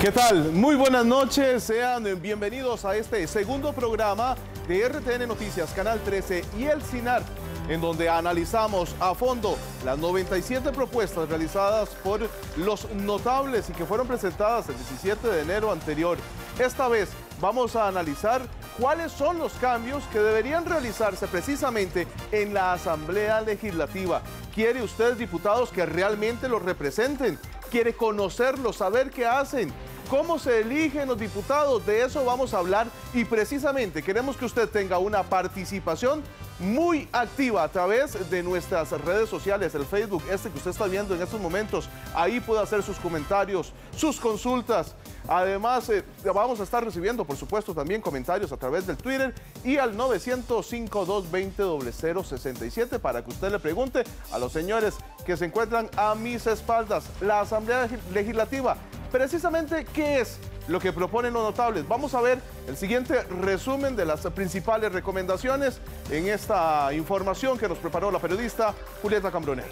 ¿Qué tal? Muy buenas noches, sean bienvenidos a este segundo programa de RTN Noticias, Canal 13 y El CINAR, en donde analizamos a fondo las 97 propuestas realizadas por los notables y que fueron presentadas el 17 de enero anterior. Esta vez vamos a analizar cuáles son los cambios que deberían realizarse precisamente en la Asamblea Legislativa. ¿Quiere usted diputados que realmente los representen? ¿Quiere conocerlos, saber qué hacen? ¿Cómo se eligen los diputados? De eso vamos a hablar y precisamente queremos que usted tenga una participación muy activa a través de nuestras redes sociales, el Facebook, que usted está viendo en estos momentos. Ahí puede hacer sus comentarios, sus consultas. Además, vamos a estar recibiendo, por supuesto, también comentarios a través del Twitter y al 905-220-0067 para que usted le pregunte a los señores que se encuentran a mis espaldas. La Asamblea Legislativa, precisamente, ¿qué es lo que proponen los notables? Vamos a ver el siguiente resumen de las principales recomendaciones en esta información que nos preparó la periodista Julieta Cambronero.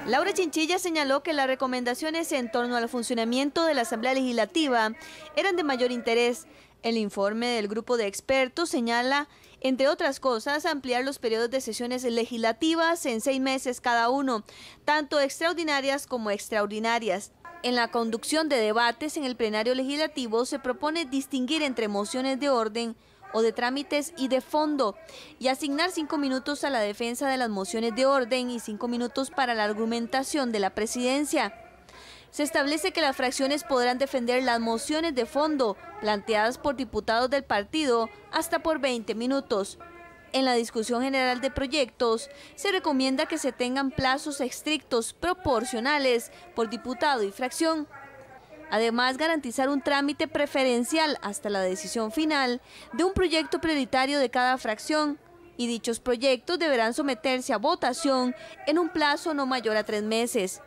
Laura Chinchilla señaló que las recomendaciones en torno al funcionamiento de la Asamblea Legislativa eran de mayor interés. El informe del grupo de expertos señala, entre otras cosas, ampliar los periodos de sesiones legislativas en 6 meses cada uno, tanto extraordinarias como extraordinarias. En la conducción de debates en el plenario legislativo se propone distinguir entre mociones de orden o de trámites y de fondo y asignar 5 minutos a la defensa de las mociones de orden y 5 minutos para la argumentación de la presidencia. Se establece que las fracciones podrán defender las mociones de fondo planteadas por diputados del partido hasta por 20 minutos. En la discusión general de proyectos, se recomienda que se tengan plazos estrictos, proporcionales por diputado y fracción. Además, garantizar un trámite preferencial hasta la decisión final de un proyecto prioritario de cada fracción, y dichos proyectos deberán someterse a votación en un plazo no mayor a 3 meses.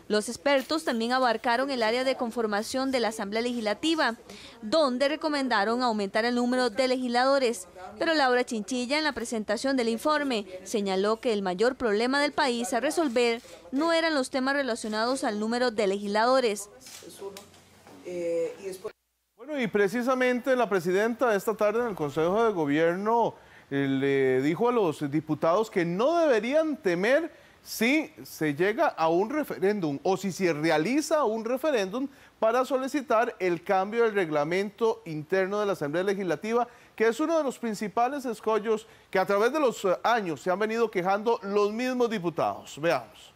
Los expertos también abarcaron el área de conformación de la Asamblea Legislativa, donde recomendaron aumentar el número de legisladores. Pero Laura Chinchilla, en la presentación del informe, señaló que el mayor problema del país a resolver no eran los temas relacionados al número de legisladores. Bueno, y precisamente la presidenta esta tarde en el Consejo de Gobierno le dijo a los diputados que no deberían temer si se llega a un referéndum o si se realiza un referéndum para solicitar el cambio del reglamento interno de la Asamblea Legislativa, que es uno de los principales escollos que a través de los años se han venido quejando los mismos diputados. Veamos.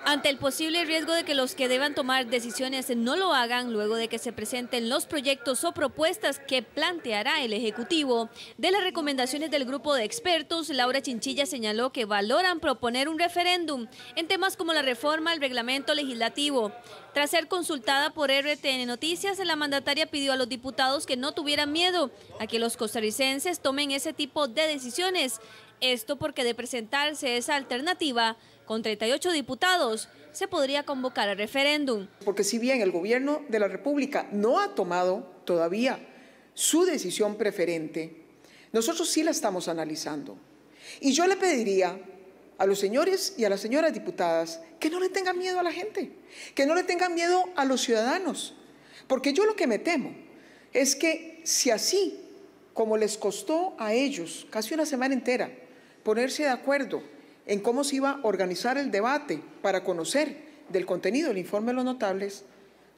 Ante el posible riesgo de que los que deban tomar decisiones no lo hagan luego de que se presenten los proyectos o propuestas que planteará el Ejecutivo, de las recomendaciones del grupo de expertos, Laura Chinchilla señaló que valoran proponer un referéndum en temas como la reforma al reglamento legislativo. Tras ser consultada por RTN Noticias, la mandataria pidió a los diputados que no tuvieran miedo a que los costarricenses tomen ese tipo de decisiones. Esto porque de presentarse esa alternativa, con 38 diputados, se podría convocar a referéndum. Porque si bien el gobierno de la República no ha tomado todavía su decisión preferente, nosotros sí la estamos analizando. Y yo le pediría a los señores y a las señoras diputadas que no le tengan miedo a la gente, que no le tengan miedo a los ciudadanos. Porque yo lo que me temo es que si así como les costó a ellos casi una semana entera ponerse de acuerdo en cómo se iba a organizar el debate para conocer del contenido del informe de los notables,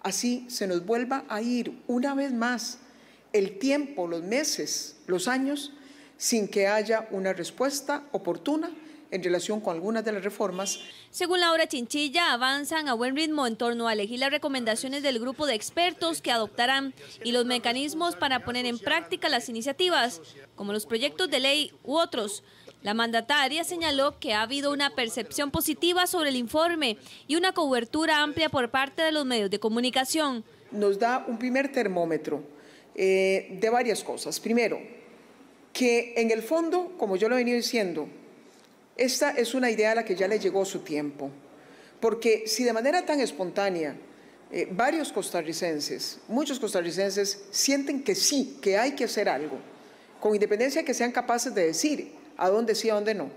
así se nos vuelva a ir una vez más el tiempo, los meses, los años, sin que haya una respuesta oportuna en relación con algunas de las reformas. Según Laura Chinchilla, avanzan a buen ritmo en torno a elegir las recomendaciones del grupo de expertos que adoptarán y los mecanismos para poner en práctica las iniciativas, como los proyectos de ley u otros. La mandataria señaló que ha habido una percepción positiva sobre el informe y una cobertura amplia por parte de los medios de comunicación. Nos da un primer termómetro de varias cosas. Primero, que en el fondo, como yo lo he venido diciendo, esta es una idea a la que ya le llegó su tiempo. Porque si de manera tan espontánea varios costarricenses, muchos costarricenses sienten que sí, que hay que hacer algo, con independencia de que sean capaces de decir a dónde sí, a dónde no,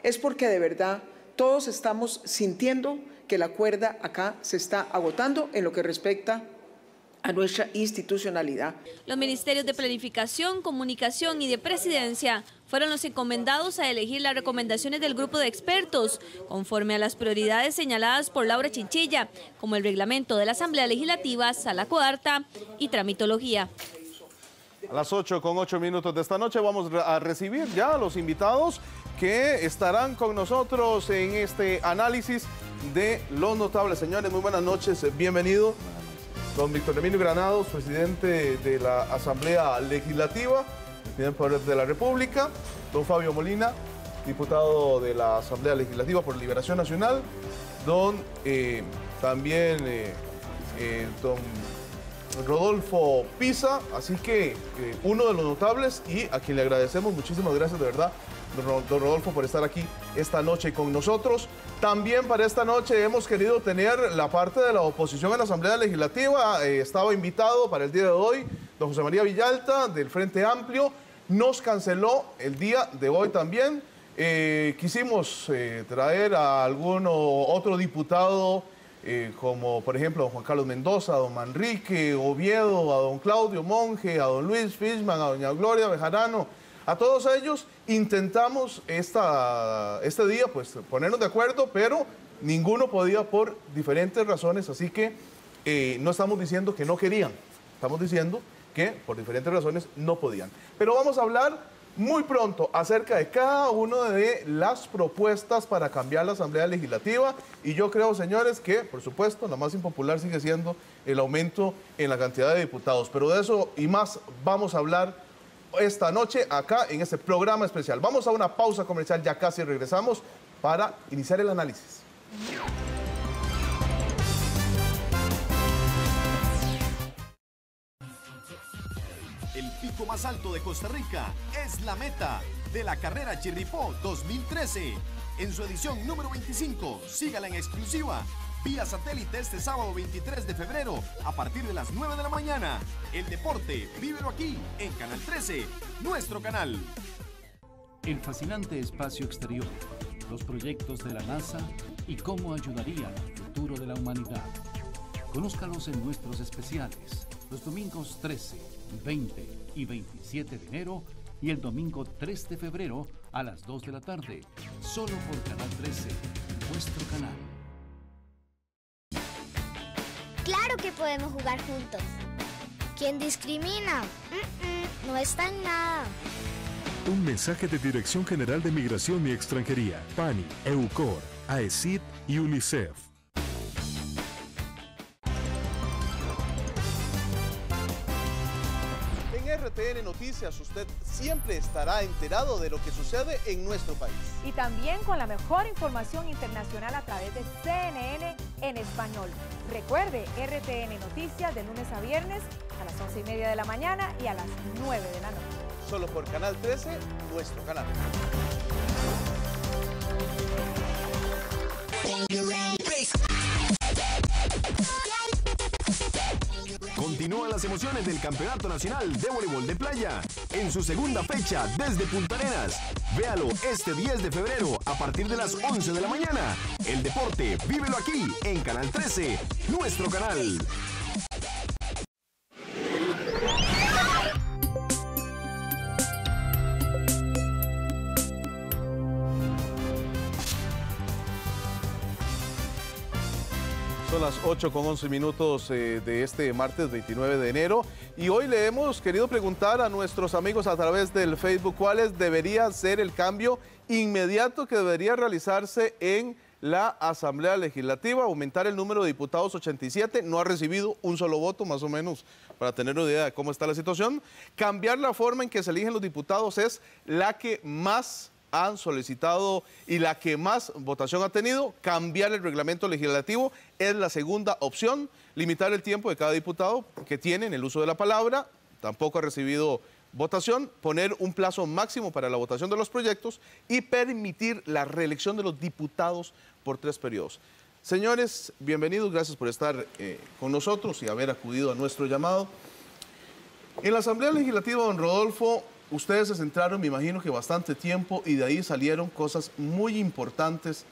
es porque de verdad todos estamos sintiendo que la cuerda acá se está agotando en lo que respecta a nuestra institucionalidad. Los ministerios de Planificación, Comunicación y de Presidencia fueron los encomendados a elegir las recomendaciones del grupo de expertos, conforme a las prioridades señaladas por Laura Chinchilla, como el reglamento de la Asamblea Legislativa, Sala Cuarta y tramitología. A las 8:08 de esta noche vamos a recibir ya a los invitados que estarán con nosotros en este análisis de los notables. Señores, muy buenas noches, bienvenido. Don Víctor Emilio Granados, presidente de la Asamblea Legislativa, presidente de la República. Don Fabio Molina, diputado de la Asamblea Legislativa por Liberación Nacional. Don don Rodolfo Pisa, así que uno de los notables y a quien le agradecemos, muchísimas gracias de verdad, don Rodolfo, por estar aquí esta noche con nosotros. También para esta noche hemos querido tener la parte de la oposición en la Asamblea Legislativa. Estaba invitado para el día de hoy don José María Villalta del Frente Amplio. Nos canceló el día de hoy también. Quisimos traer a algún otro diputado, como por ejemplo a don Juan Carlos Mendoza, a don Manrique Oviedo, a don Claudio Monge, a don Luis Fishman, a doña Gloria Bejarano. A todos ellos intentamos este día pues ponernos de acuerdo, pero ninguno podía por diferentes razones, así que no estamos diciendo que no querían, estamos diciendo que por diferentes razones no podían. Pero vamos a hablar muy pronto acerca de cada una de las propuestas para cambiar la Asamblea Legislativa, y yo creo, señores, que por supuesto la más impopular sigue siendo el aumento en la cantidad de diputados, pero de eso y más vamos a hablar esta noche acá en este programa especial. Vamos a una pausa comercial, ya casi regresamos para iniciar el análisis. El pico más alto de Costa Rica es la meta de la carrera Chirripó 2013. En su edición número 25, sígala en exclusiva vía satélite este sábado 23 de febrero a partir de las 9 de la mañana. El deporte, vívelo aquí en Canal 13, nuestro canal. El fascinante espacio exterior, los proyectos de la NASA y cómo ayudarían al futuro de la humanidad. Conózcalos en nuestros especiales, los domingos 13, 20 y 27 de enero y el domingo 3 de febrero a las 2 de la tarde, solo por Canal 13, nuestro canal. ¡Claro que podemos jugar juntos! ¿Quién discrimina? No está en nada. Un mensaje de Dirección General de Migración y Extranjería, PANI, EUCOR, AECID y UNICEF. RTN Noticias, usted siempre estará enterado de lo que sucede en nuestro país. Y también con la mejor información internacional a través de CNN en español. Recuerde, RTN Noticias de lunes a viernes a las 11:30 de la mañana y a las 9 de la noche. Solo por Canal 13, nuestro canal. Continúan las emociones del Campeonato Nacional de Voleibol de Playa en su segunda fecha desde Punta Arenas. Véalo este 10 de febrero a partir de las 11 de la mañana. El deporte, vívelo aquí en Canal 13, nuestro canal. Son las 8:11 de este martes 29 de enero y hoy le hemos querido preguntar a nuestros amigos a través del Facebook cuál debería ser el cambio inmediato que debería realizarse en la Asamblea Legislativa. Aumentar el número de diputados 87, no ha recibido un solo voto, más o menos, para tener una idea de cómo está la situación. Cambiar la forma en que se eligen los diputados es la que más han solicitado y la que más votación ha tenido. Cambiar el reglamento legislativo es la segunda opción. Limitar el tiempo de cada diputado que tiene en el uso de la palabra, tampoco ha recibido votación. Poner un plazo máximo para la votación de los proyectos y permitir la reelección de los diputados por 3 periodos. Señores, bienvenidos, gracias por estar con nosotros y haber acudido a nuestro llamado. En la Asamblea Legislativa, don Rodolfo, ustedes se centraron, me imagino que bastante tiempo, y de ahí salieron cosas muy importantes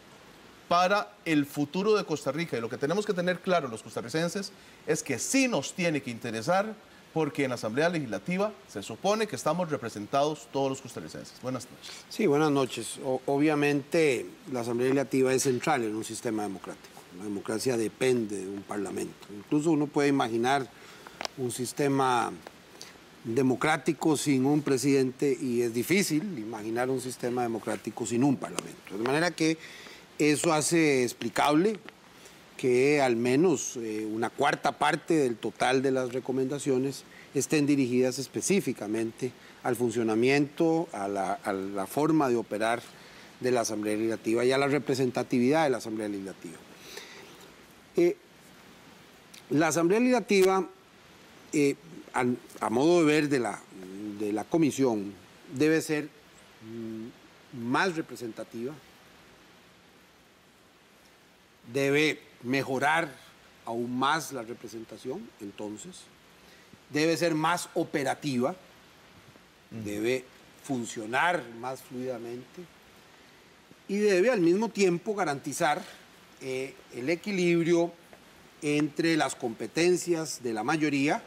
para el futuro de Costa Rica. Y lo que tenemos que tener claro los costarricenses es que sí nos tiene que interesar, porque en la Asamblea Legislativa se supone que estamos representados todos los costarricenses. Buenas noches. Sí, buenas noches. Obviamente la Asamblea Legislativa es central en un sistema democrático. La democracia depende de un parlamento. Incluso uno puede imaginar un sistema democrático sin un presidente y es difícil imaginar un sistema democrático sin un parlamento. De manera que eso hace explicable que al menos una cuarta parte del total de las recomendaciones estén dirigidas específicamente al funcionamiento, a la forma de operar de la Asamblea Legislativa y a la representatividad de la Asamblea Legislativa. La Asamblea Legislativa, a modo de ver de la comisión, debe ser más representativa, debe mejorar aún más la representación, entonces, debe ser más operativa, debe funcionar más fluidamente y debe al mismo tiempo garantizar el equilibrio entre las competencias de la mayoría,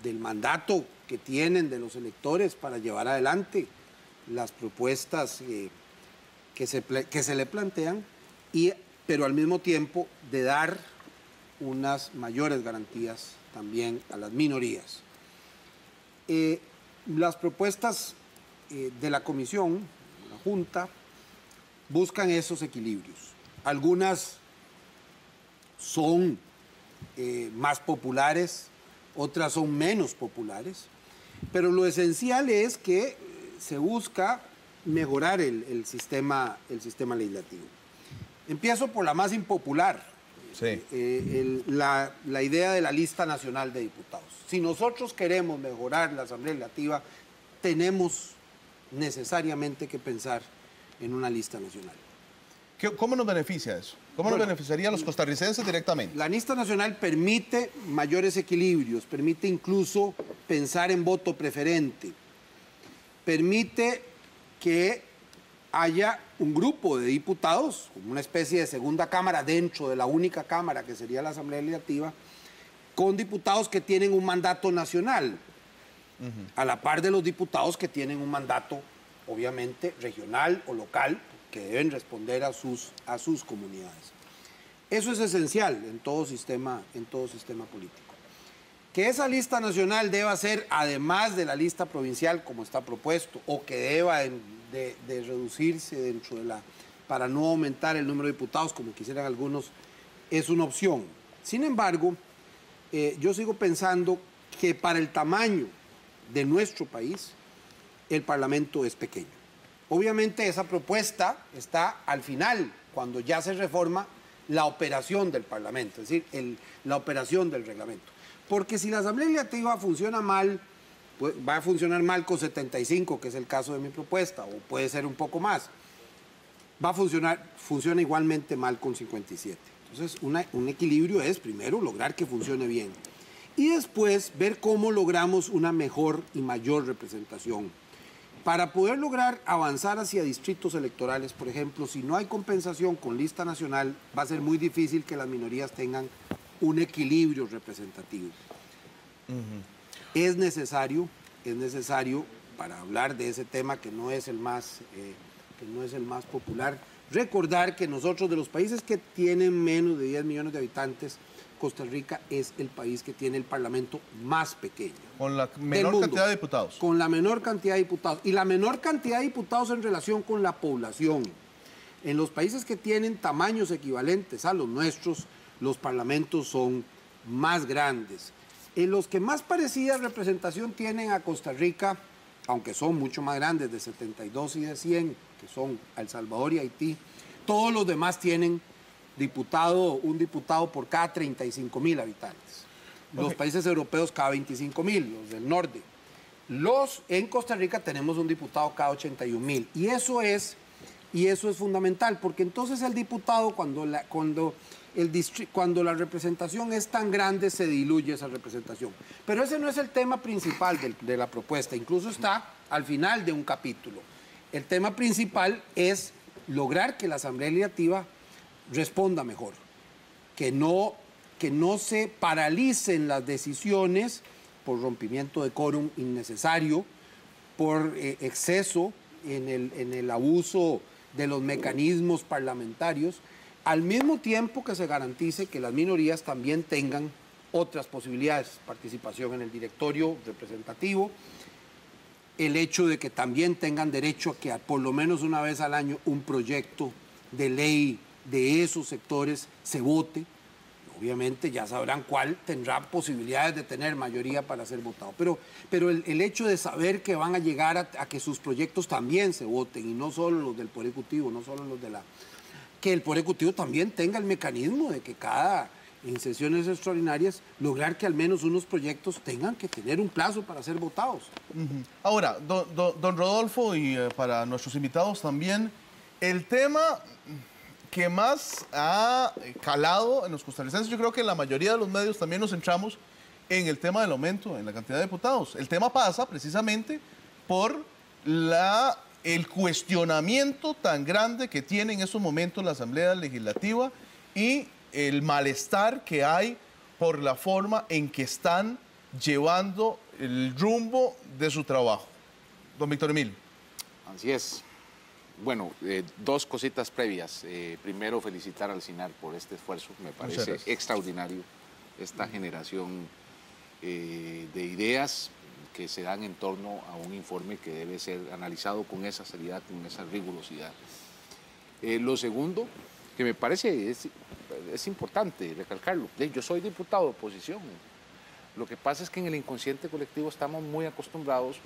del mandato que tienen de los electores para llevar adelante las propuestas que se le plantean, pero al mismo tiempo de dar unas mayores garantías también a las minorías. Las propuestas de la comisión, la Junta, buscan esos equilibrios. Algunas son más populares, otras son menos populares, pero lo esencial es que se busca mejorar el sistema legislativo. Empiezo por la más impopular, sí. La idea de la lista nacional de diputados. Si nosotros queremos mejorar la Asamblea Legislativa, tenemos necesariamente que pensar en una lista nacional. ¿Cómo nos beneficia eso? ¿Cómo nos beneficiaría a los costarricenses directamente? La lista nacional permite mayores equilibrios, permite incluso pensar en voto preferente, permite que haya un grupo de diputados, como una especie de segunda cámara dentro de la única cámara que sería la Asamblea Legislativa, con diputados que tienen un mandato nacional, a la par de los diputados que tienen un mandato, obviamente, regional o local, que deben responder a sus comunidades. Eso es esencial en todo sistema político. Que esa lista nacional deba ser, además de la lista provincial, como está propuesto, o que deba de reducirse dentro de para no aumentar el número de diputados, como quisieran algunos, es una opción. Sin embargo, yo sigo pensando que para el tamaño de nuestro país, el Parlamento es pequeño. Obviamente esa propuesta está al final, cuando ya se reforma la operación del Parlamento, es decir, la operación del reglamento. Porque si la Asamblea Legislativa funciona mal, pues va a funcionar mal con 75, que es el caso de mi propuesta, o puede ser un poco más. Funciona igualmente mal con 57. Entonces, un equilibrio es, primero, lograr que funcione bien. Y después, ver cómo logramos una mejor y mayor representación. Para poder lograr avanzar hacia distritos electorales, por ejemplo, si no hay compensación con lista nacional, va a ser muy difícil que las minorías tengan un equilibrio representativo. Es necesario, para hablar de ese tema que no es el más popular, recordar que nosotros, de los países que tienen menos de 10 millones de habitantes, Costa Rica es el país que tiene el parlamento más pequeño. Con la menor cantidad de diputados. Con la menor cantidad de diputados. Y la menor cantidad de diputados en relación con la población. En los países que tienen tamaños equivalentes a los nuestros, los parlamentos son más grandes. En los que más parecida representación tienen a Costa Rica, aunque son mucho más grandes, de 72 y de 100, que son El Salvador y Haití, todos los demás tienen un diputado por cada 35.000 habitantes. Los países europeos cada 25.000, los del norte. En Costa Rica tenemos un diputado cada 81.000. Y eso es fundamental, porque entonces el diputado, cuando la representación es tan grande, se diluye esa representación. Pero ese no es el tema principal de la propuesta, incluso está al final de un capítulo. El tema principal es lograr que la Asamblea Legislativa responda mejor, que no se paralicen las decisiones por rompimiento de quórum innecesario, por exceso en el abuso de los mecanismos parlamentarios, al mismo tiempo que se garantice que las minorías también tengan otras posibilidades, participación en el directorio representativo, el hecho de que también tengan derecho a que por lo menos una vez al año un proyecto de ley de esos sectores se vote. Obviamente ya sabrán cuál tendrá posibilidades de tener mayoría para ser votado. Pero el hecho de saber que van a llegar a que sus proyectos también se voten, y no solo los del Poder Ejecutivo, no solo los de la... Que el Poder Ejecutivo también tenga el mecanismo de que en sesiones extraordinarias, lograr que al menos unos proyectos tengan que tener un plazo para ser votados. Ahora, don Rodolfo, y para nuestros invitados también, el tema que más ha calado en los costarricenses, yo creo que en la mayoría de los medios también nos centramos en el tema del aumento en la cantidad de diputados. El tema pasa precisamente por el cuestionamiento tan grande que tiene en estos momentos la Asamblea Legislativa y el malestar que hay por la forma en que están llevando el rumbo de su trabajo. Don Víctor Emilio. Así es. Bueno, dos cositas previas. Primero, felicitar al CINAR por este esfuerzo. Me parece extraordinario esta generación de ideas que se dan en torno a un informe que debe ser analizado con esa seriedad, con esa rigurosidad. Lo segundo, que me parece es importante recalcarlo. Yo soy diputado de oposición. Lo que pasa es que en el inconsciente colectivo estamos muy acostumbrados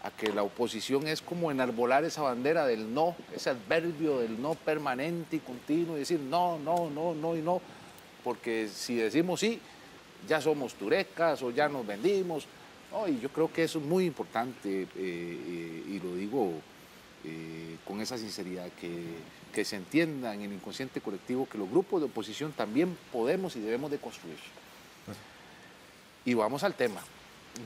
a que la oposición es como enarbolar esa bandera del no, ese adverbio del no permanente y continuo, y decir no, no, no, no y no, porque si decimos sí, ya somos turecas o ya nos vendimos. No, y yo creo que eso es muy importante, y lo digo con esa sinceridad, que se entienda en el inconsciente colectivo que los grupos de oposición también podemos y debemos de construir. Y vamos al tema.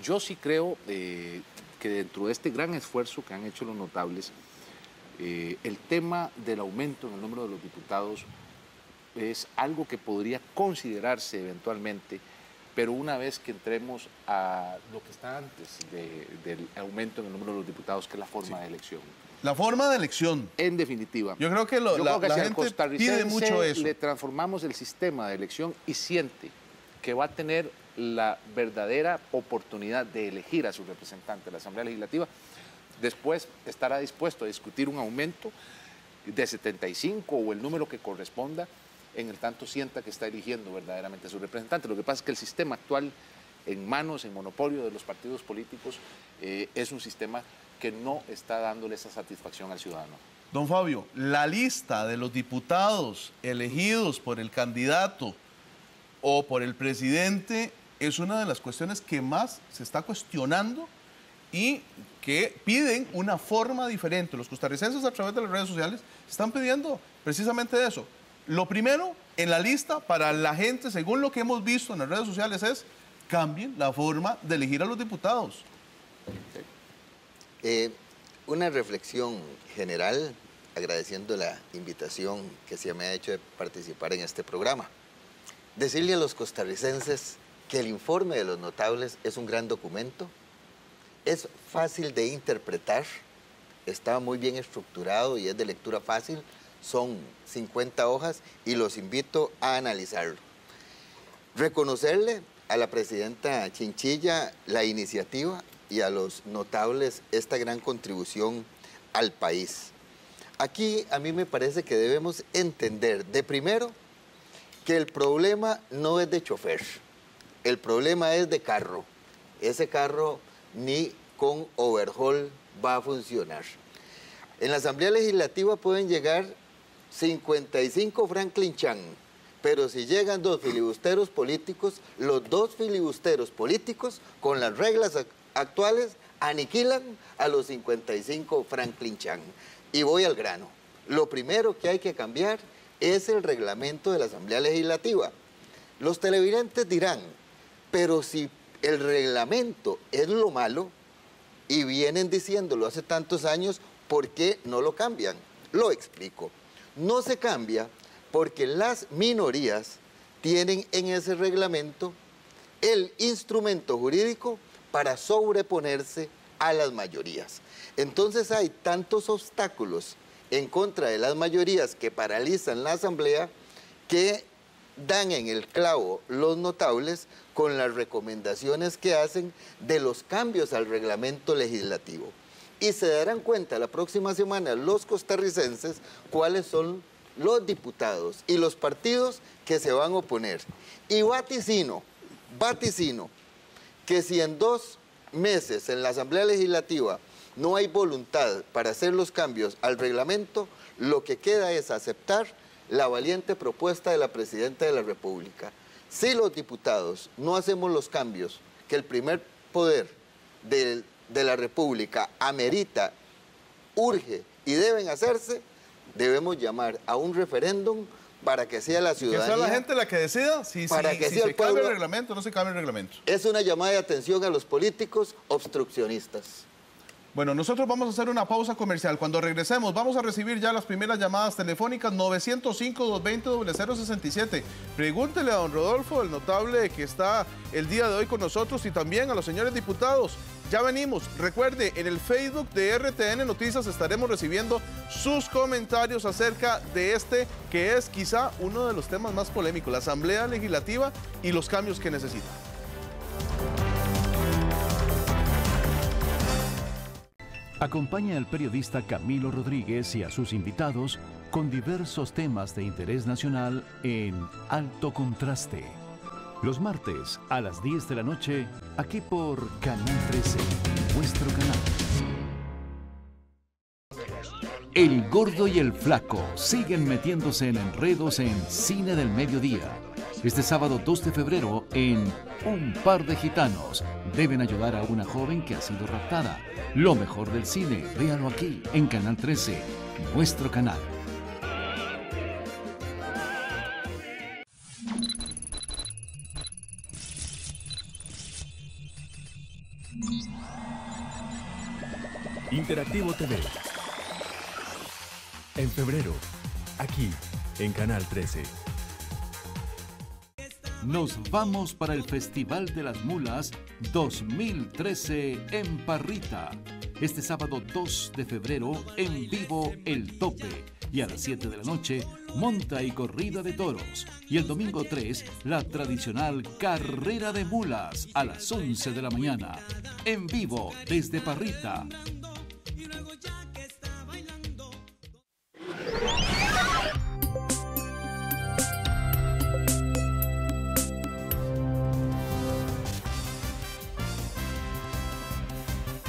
Yo sí creo que dentro de este gran esfuerzo que han hecho los notables, el tema del aumento en el número de los diputados es algo que podría considerarse eventualmente, pero una vez que entremos a lo que está antes del aumento en el número de los diputados, que es la forma de elección. La forma de elección. En definitiva. Yo creo que la gente pide mucho eso. Le transformamos el sistema de elección y siente que va a tener la verdadera oportunidad de elegir a su representante de la Asamblea Legislativa, después estará dispuesto a discutir un aumento de 75 o el número que corresponda, en el tanto sienta que está eligiendo verdaderamente a su representante. Lo que pasa es que el sistema actual, en monopolio de los partidos políticos, es un sistema que no está dándole esa satisfacción al ciudadano. Don Fabio, la lista de los diputados elegidos por el candidato o por el presidente es una de las cuestiones que más se está cuestionando y que piden una forma diferente. Los costarricenses, a través de las redes sociales, están pidiendo precisamente eso. Lo primero en la lista para la gente, según lo que hemos visto en las redes sociales, es cambien la forma de elegir a los diputados. Una reflexión general, agradeciendo la invitación que se me ha hecho de participar en este programa. Decirle a los costarricenses que el informe de los notables es un gran documento, es fácil de interpretar, está muy bien estructurado y es de lectura fácil, son 50 hojas y los invito a analizarlo. Reconocerle a la presidenta Chinchilla la iniciativa y a los notables esta gran contribución al país. Aquí a mí me parece que debemos entender, de primero, que el problema no es de chofer, el problema es de carro. Ese carro ni con overhaul va a funcionar. En la Asamblea Legislativa pueden llegar 55 Franklin Chan, pero si llegan dos filibusteros políticos, los dos filibusteros políticos, con las reglas actuales, aniquilan a los 55 Franklin Chan. Y voy al grano. Lo primero que hay que cambiar es el reglamento de la Asamblea Legislativa. Los televidentes dirán, pero si el reglamento es lo malo, y vienen diciéndolo hace tantos años, ¿por qué no lo cambian? Lo explico. No se cambia porque las minorías tienen en ese reglamento el instrumento jurídico para sobreponerse a las mayorías. Entonces hay tantos obstáculos en contra de las mayorías que paralizan la Asamblea que dan en el clavo los notables con las recomendaciones que hacen de los cambios al reglamento legislativo. Y se darán cuenta la próxima semana los costarricenses cuáles son los diputados y los partidos que se van a oponer. Y vaticino que si en 2 meses en la Asamblea Legislativa no hay voluntad para hacer los cambios al reglamento, lo que queda es aceptar la valiente propuesta de la Presidenta de la República. Si los diputados no hacemos los cambios que el primer poder de la República amerita, urge y deben hacerse, debemos llamar a un referéndum para que sea la ciudadanía. Que sea la gente la que decida si se cambia el reglamento o no se cambia el reglamento. Es una llamada de atención a los políticos obstruccionistas. Bueno, nosotros vamos a hacer una pausa comercial. Cuando regresemos vamos a recibir ya las primeras llamadas telefónicas 905-220-0067. Pregúntele a don Rodolfo, el notable que está el día de hoy con nosotros, y también a los señores diputados. Ya venimos. Recuerde, en el Facebook de RTN Noticias estaremos recibiendo sus comentarios acerca de este, que es quizá uno de los temas más polémicos, la Asamblea Legislativa y los cambios que necesita. Acompaña al periodista Camilo Rodríguez y a sus invitados con diversos temas de interés nacional en Alto Contraste. Los martes a las 10 de la noche, aquí por Canal 13, nuestro canal. El Gordo y el Flaco siguen metiéndose en enredos en Cine del Mediodía. Este sábado 2 de febrero en Un par de gitanos deben ayudar a una joven que ha sido raptada. Lo mejor del cine, véalo aquí en Canal 13, nuestro canal. Interactivo TV. En febrero, aquí en Canal 13. Nos vamos para el Festival de las Mulas 2013 en Parrita. Este sábado 2 de febrero, en vivo El Tope. Y a las 7 de la noche, monta y corrida de toros. Y el domingo 3, la tradicional carrera de mulas a las 11 de la mañana. En vivo desde Parrita.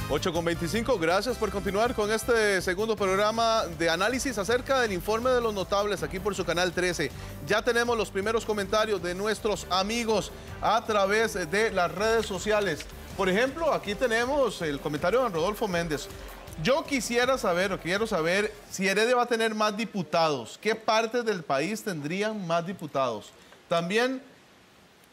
8:25, gracias por continuar con este segundo programa de análisis acerca del informe de los notables aquí por su Canal 13. Ya tenemos los primeros comentarios de nuestros amigos a través de las redes sociales. Por ejemplo, aquí tenemos el comentario de don Rodolfo Méndez. Yo quiero saber si Heredia va a tener más diputados. ¿Qué partes del país tendrían más diputados? También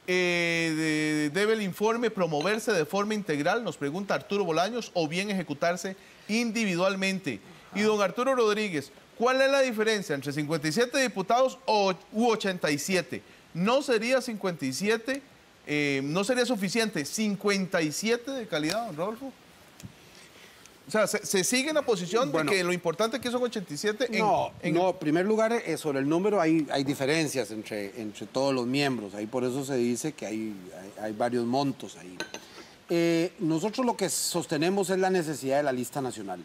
debe el informe promoverse de forma integral, nos pregunta Arturo Bolaños, o bien ejecutarse individualmente. Y don Arturo Rodríguez, ¿cuál es la diferencia entre 57 diputados u 87? ¿No sería 57, no sería suficiente 57 de calidad, don Rodolfo? O sea, ¿se sigue en la posición de que lo importante es que son 87? No, en primer lugar, sobre el número hay diferencias entre todos los miembros. Ahí por eso se dice que hay varios montos ahí. Nosotros lo que sostenemos es la necesidad de la lista nacional.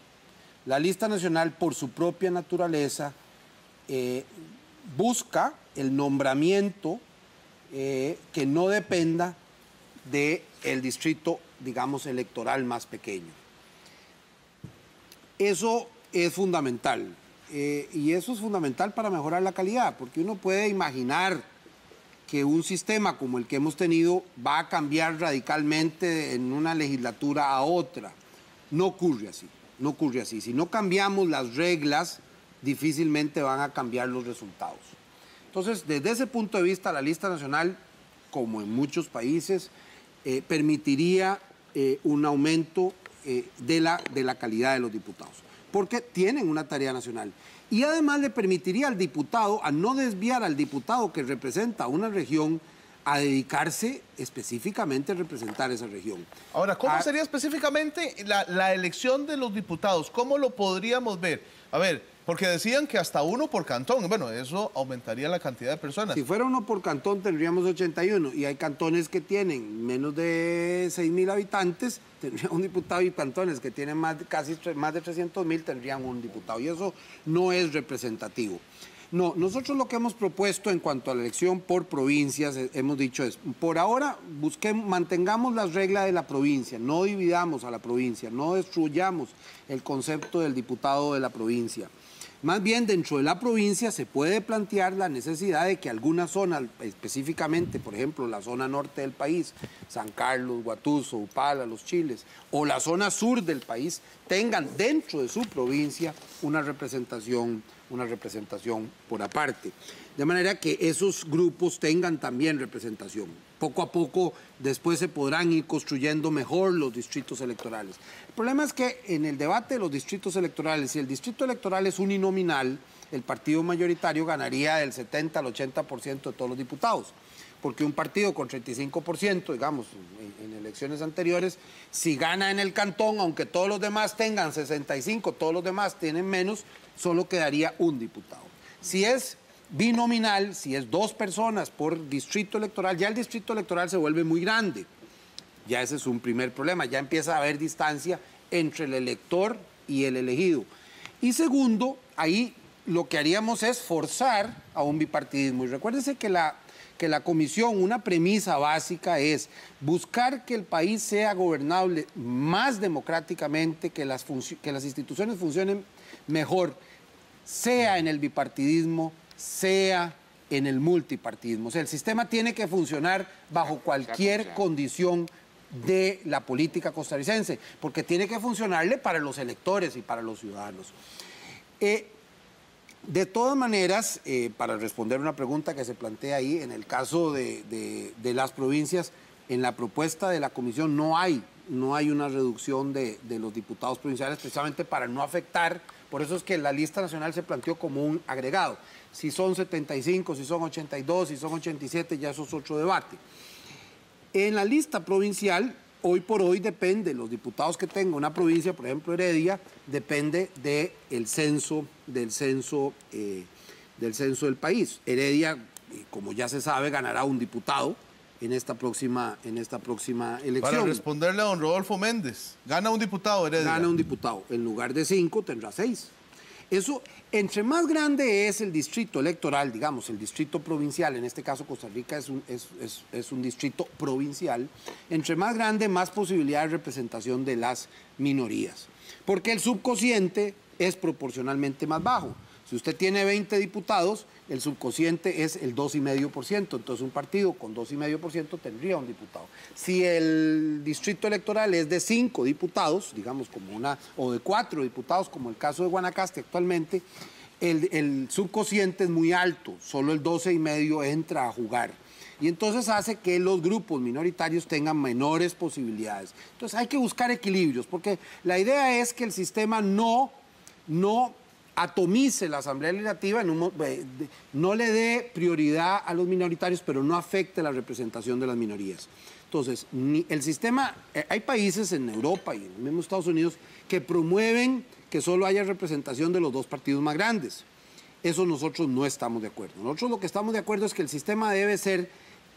La lista nacional, por su propia naturaleza, busca el nombramiento que no dependa del distrito, digamos, electoral más pequeño. Eso es fundamental, y eso es fundamental para mejorar la calidad, porque uno puede imaginar que un sistema como el que hemos tenido va a cambiar radicalmente en una legislatura a otra. No ocurre así, no ocurre así. Si no cambiamos las reglas, difícilmente van a cambiar los resultados. Entonces, desde ese punto de vista, la lista nacional, como en muchos países, permitiría un aumento de la calidad de los diputados. porque tienen una tarea nacional. Y además le permitiría al diputado, a no desviar al diputado que representa una región, a dedicarse específicamente a representar esa región. Ahora, ¿cómo sería específicamente la elección de los diputados? ¿Cómo lo podríamos ver? A ver, porque decían que hasta uno por cantón. Bueno, eso aumentaría la cantidad de personas. Si fuera uno por cantón tendríamos 81 y hay cantones que tienen menos de 6.000 habitantes, tendrían un diputado, y cantones que tienen más de 300.000 tendrían un diputado, y eso no es representativo. No, nosotros lo que hemos propuesto en cuanto a la elección por provincias, hemos dicho es, por ahora mantengamos las reglas de la provincia, no dividamos a la provincia, no destruyamos el concepto del diputado de la provincia. Más bien, dentro de la provincia se puede plantear la necesidad de que alguna zona, específicamente, por ejemplo, la zona norte del país, San Carlos, Guatuso, Upala, Los Chiles, o la zona sur del país, tengan dentro de su provincia una representación por aparte. De manera que esos grupos tengan también representación. Poco a poco después se podrán ir construyendo mejor los distritos electorales. El problema es que en el debate de los distritos electorales, si el distrito electoral es uninominal, el partido mayoritario ganaría del 70 al 80% de todos los diputados. Porque un partido con 35%, digamos, en elecciones anteriores, si gana en el cantón, aunque todos los demás tengan 65, todos los demás tienen menos, solo quedaría un diputado. Si es binominal, si es 2 personas por distrito electoral, ya el distrito electoral se vuelve muy grande. Ya ese es un primer problema, ya empieza a haber distancia entre el elector y el elegido. Y segundo, ahí lo que haríamos es forzar a un bipartidismo. Y recuérdense que la comisión, una premisa básica es buscar que el país sea gobernable más democráticamente, que las instituciones funcionen mejor, sea en el bipartidismo, sea en el multipartidismo. O sea, el sistema tiene que funcionar bajo cualquier condición de la política costarricense, porque tiene que funcionarle para los electores y para los ciudadanos. De todas maneras, para responder una pregunta que se plantea ahí, en el caso de las provincias, en la propuesta de la comisión no hay una reducción de los diputados provinciales, precisamente para no afectar. Por eso es que la lista nacional se planteó como un agregado. Si son 75, si son 82, si son 87, ya eso es otro debate. En la lista provincial, hoy por hoy depende, los diputados que tenga una provincia, por ejemplo Heredia, depende del censo del país. Heredia, como ya se sabe, ganará un diputado en esta próxima elección. Para responderle a don Rodolfo Méndez, gana un diputado Heredia. Gana un diputado, en lugar de 5 tendrá 6. Eso, entre más grande es el distrito electoral, digamos, el distrito provincial, en este caso Costa Rica es un distrito provincial, entre más grande, más posibilidad de representación de las minorías. Porque el subcociente es proporcionalmente más bajo. Si usted tiene 20 diputados, el subcociente es el 2,5%, entonces un partido con 2,5% tendría un diputado. Si el distrito electoral es de 5 diputados, digamos o de 4 diputados, como el caso de Guanacaste actualmente, el subcociente es muy alto, solo el 12,5% entra a jugar. Y entonces hace que los grupos minoritarios tengan menores posibilidades. Entonces hay que buscar equilibrios, porque la idea es que el sistema no atomice la Asamblea Legislativa, no le dé prioridad a los minoritarios, pero no afecte la representación de las minorías. Entonces, el sistema, hay países en Europa y en los mismos Estados Unidos que promueven que solo haya representación de los 2 partidos más grandes. Eso nosotros no estamos de acuerdo. Nosotros lo que estamos de acuerdo es que el sistema debe ser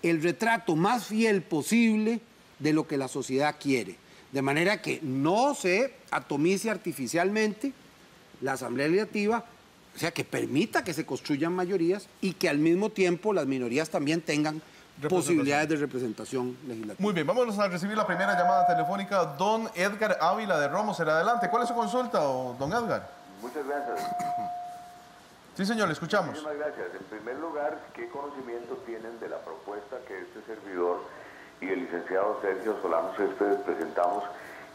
el retrato más fiel posible de lo que la sociedad quiere, de manera que no se atomice artificialmente la Asamblea Legislativa, o sea, que permita que se construyan mayorías y que al mismo tiempo las minorías también tengan posibilidades de representación legislativa. Muy bien, vámonos a recibir la primera llamada telefónica. Don Edgar Ávila de Romoser, adelante. ¿Cuál es su consulta, don Edgar? Muchas gracias. Sí, señor, le escuchamos. Muchísimas gracias. En primer lugar, ¿qué conocimiento tienen de la propuesta que este servidor y el licenciado Sergio Solano Céspedes presentamos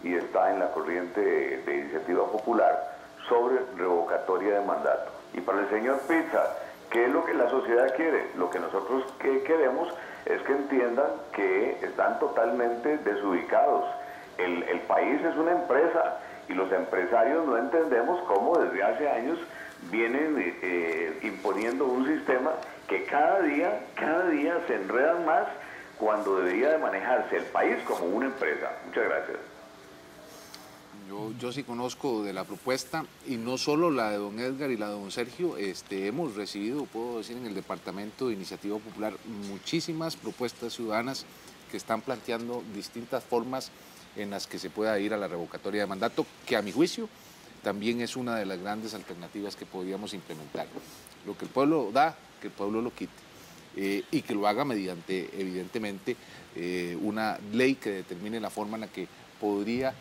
y está en la corriente de Iniciativa Popular sobre revocatoria de mandato? Y para el señor Pizza, ¿qué es lo que la sociedad quiere? Lo que nosotros queremos es que entiendan que están totalmente desubicados. El país es una empresa Y los empresarios no entendemos cómo desde hace años vienen imponiendo un sistema que cada día se enredan más cuando debería de manejarse el país como una empresa. Muchas gracias. Yo sí conozco de la propuesta, y no solo la de don Edgar y la de don Sergio. Hemos recibido, puedo decir, en el Departamento de Iniciativa Popular muchísimas propuestas ciudadanas que están planteando distintas formas en las que se pueda ir a la revocatoria de mandato, que a mi juicio también es una de las grandes alternativas que podríamos implementar. Lo que el pueblo da, que el pueblo lo quite, y que lo haga mediante, evidentemente, una ley que determine la forma en la que podría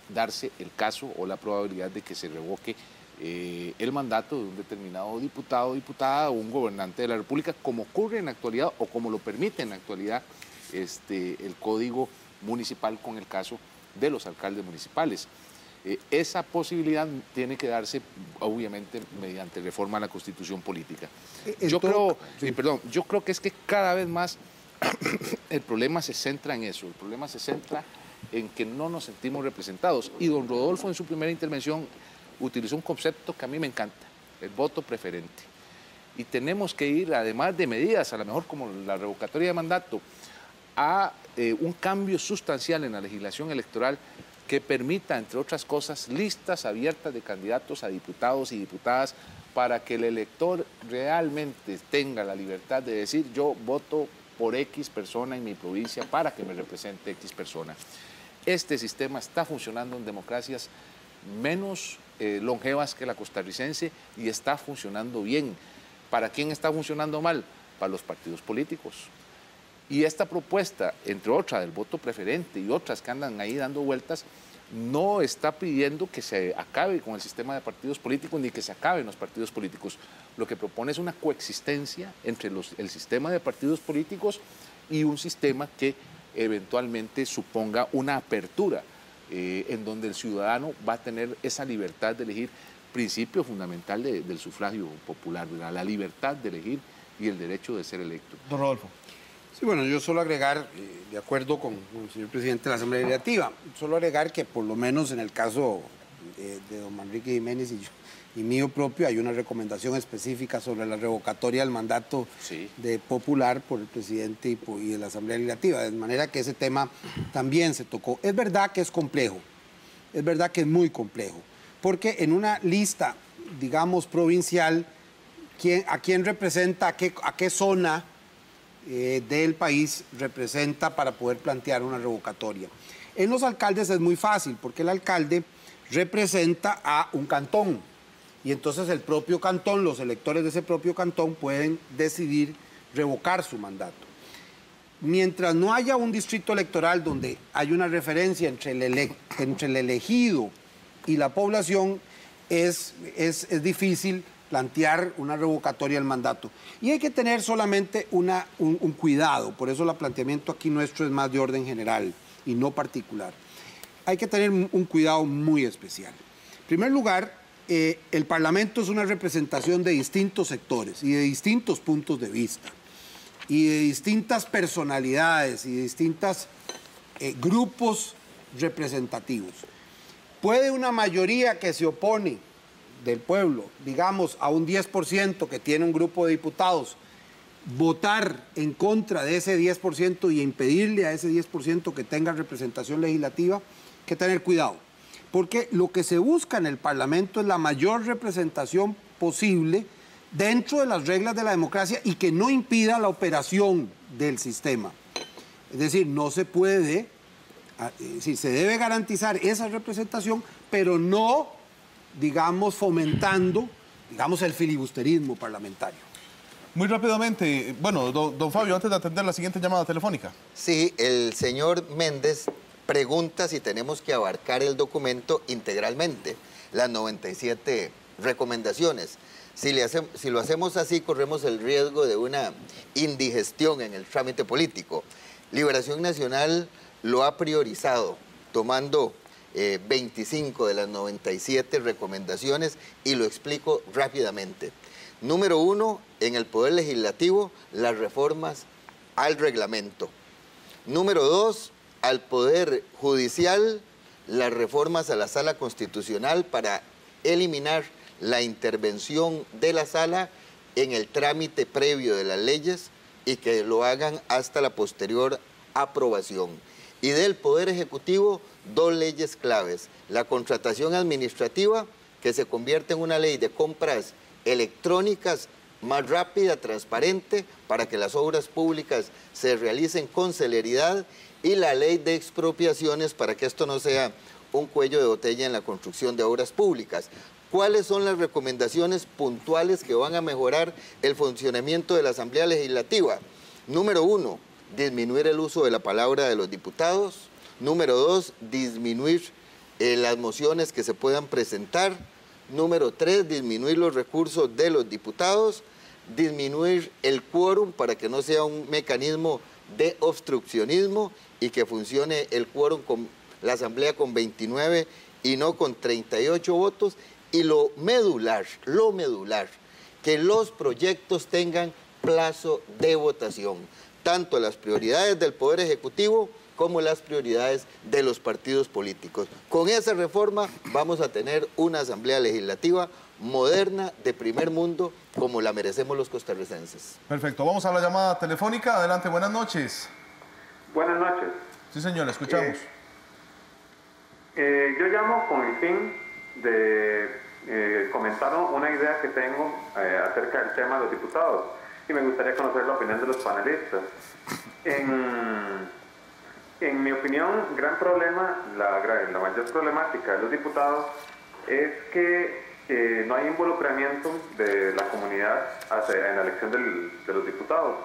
darse el caso o la probabilidad de que se revoque el mandato de un determinado diputado, diputada o un gobernante de la República, como ocurre en la actualidad o como lo permite en la actualidad el Código Municipal con el caso de los alcaldes municipales. Esa posibilidad tiene que darse, obviamente, mediante reforma a la Constitución política. Yo creo que es que cada vez más el problema se centra en eso, el problema se centra en que no nos sentimos representados. Y don Rodolfo en su primera intervención utilizó un concepto que a mí me encanta, el voto preferente. Y tenemos que ir, además de medidas, a lo mejor como la revocatoria de mandato, a un cambio sustancial en la legislación electoral que permita, entre otras cosas, listas abiertas de candidatos a diputados y diputadas para que el elector realmente tenga la libertad de decir: yo voto por X persona en mi provincia para que me represente X persona. Este sistema está funcionando en democracias menos longevas que la costarricense y está funcionando bien. ¿Para quién está funcionando mal? Para los partidos políticos. Y esta propuesta, entre otras del voto preferente y otras que andan ahí dando vueltas, no está pidiendo que se acabe con el sistema de partidos políticos ni que se acaben los partidos políticos. Lo que propone es una coexistencia entre el sistema de partidos políticos y un sistema que eventualmente suponga una apertura en donde el ciudadano va a tener esa libertad de elegir, principio fundamental del sufragio popular, ¿verdad? La libertad de elegir y el derecho de ser electo. Don Rodolfo. Sí, bueno, yo solo agregar, de acuerdo con el señor presidente de la Asamblea Legislativa, solo agregar que por lo menos en el caso de don Manrique Jiménez y mío propio hay una recomendación específica sobre la revocatoria del mandato de popular por el presidente y de la Asamblea Legislativa, de manera que ese tema también se tocó. Es verdad que es complejo, es verdad que es muy complejo, porque en una lista, digamos, provincial, ¿a quién representa, a qué zona del país representa para poder plantear una revocatoria? En los alcaldes es muy fácil, porque el alcalde representa a un cantón y entonces el propio cantón, los electores de ese propio cantón pueden decidir revocar su mandato. Mientras no haya un distrito electoral donde hay una referencia entre el elegido y la población, es difícil plantear una revocatoria del mandato. Y hay que tener solamente un cuidado, por eso el planteamiento aquí nuestro es más de orden general y no particular. Hay que tener un cuidado muy especial. En primer lugar, el Parlamento es una representación de distintos sectores y de distintos puntos de vista y de distintas personalidades y de distintos grupos representativos. Puede una mayoría que se opone del pueblo, digamos, a un 10% que tiene un grupo de diputados, votar en contra de ese 10% y impedirle a ese 10% que tenga representación legislativa, hay que tener cuidado. Porque lo que se busca en el Parlamento es la mayor representación posible dentro de las reglas de la democracia y que no impida la operación del sistema. Es decir, no se puede, se debe garantizar esa representación, pero no, digamos, fomentando, digamos, el filibusterismo parlamentario. Muy rápidamente, bueno, don Fabio, antes de atender la siguiente llamada telefónica. Sí, el señor Méndez pregunta si tenemos que abarcar el documento integralmente, las 97 recomendaciones. Si lo hacemos así, corremos el riesgo de una indigestión en el trámite político. Liberación Nacional lo ha priorizado, tomando 25 de las 97 recomendaciones, y lo explico rápidamente. Número 1, en el Poder Legislativo, las reformas al reglamento. Número 2, al Poder Judicial, las reformas a la Sala Constitucional para eliminar la intervención de la Sala en el trámite previo de las leyes y que lo hagan hasta la posterior aprobación. Y del Poder Ejecutivo, 2 leyes claves. La contratación administrativa, que se convierte en una ley de compras electrónicas más rápida, transparente, para que las obras públicas se realicen con celeridad, y la ley de expropiaciones para que esto no sea un cuello de botella en la construcción de obras públicas. ¿Cuáles son las recomendaciones puntuales que van a mejorar el funcionamiento de la Asamblea Legislativa? Número 1, disminuir el uso de la palabra de los diputados. Número 2, disminuir las mociones que se puedan presentar. Número 3, disminuir los recursos de los diputados. Disminuir el quórum para que no sea un mecanismo de obstruccionismo y que funcione el quórum con la Asamblea con 29 y no con 38 votos. Y lo medular, que los proyectos tengan plazo de votación, tanto las prioridades del Poder Ejecutivo como las prioridades de los partidos políticos. Con esa reforma vamos a tener una Asamblea Legislativa moderna, de primer mundo, como la merecemos los costarricenses. Perfecto, vamos a la llamada telefónica. Adelante, buenas noches. Buenas noches. Sí, señor, le escuchamos. Yo llamo con el fin de comentar una idea que tengo acerca del tema de los diputados, y me gustaría conocer la opinión de los panelistas. En mi opinión, gran problema, la mayor problemática de los diputados es que no hay involucramiento de la comunidad en la elección de los diputados.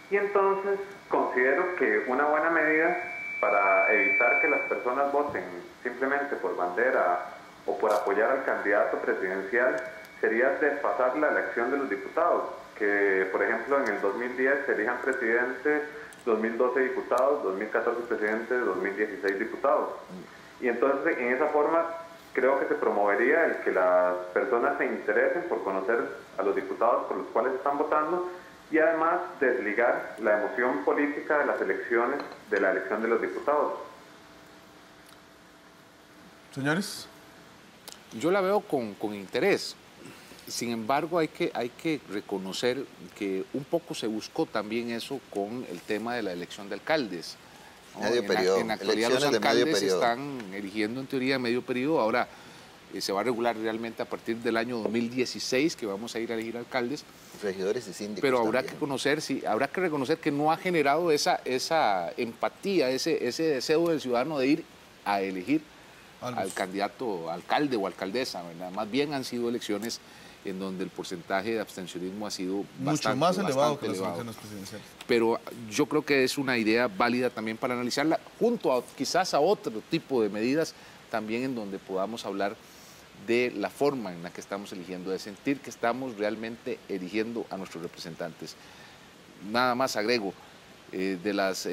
Y entonces considero que una buena medida para evitar que las personas voten simplemente por bandera o por apoyar al candidato presidencial sería desfasar la elección de los diputados, que por ejemplo en el 2010 se elijan presidente, 2012 diputados, 2014 presidente, 2016 diputados. Y entonces en esa forma creo que se promovería el que las personas se interesen por conocer a los diputados por los cuales están votando, y además desligar la emoción política de las elecciones de la elección de los diputados. Señores. Yo la veo con interés. Sin embargo, hay que reconocer que un poco se buscó también eso con el tema de la elección de alcaldes, ¿no? Medio periodo. En la actualidad los alcaldes se están eligiendo en teoría medio periodo. Ahora se va a regular realmente a partir del año 2016 que vamos a ir a elegir alcaldes. Regidores y síndicos. Pero habrá también. habrá que reconocer que no ha generado esa empatía, ese deseo del ciudadano de ir a elegir al candidato alcalde o alcaldesa, ¿verdad? Más bien han sido elecciones en donde el porcentaje de abstencionismo ha sido mucho más elevado que las elecciones presidenciales. Pero yo creo que es una idea válida también para analizarla, junto a quizás a otro tipo de medidas también en donde podamos hablar de la forma en la que estamos eligiendo, de sentir que estamos realmente eligiendo a nuestros representantes. Nada más agrego de las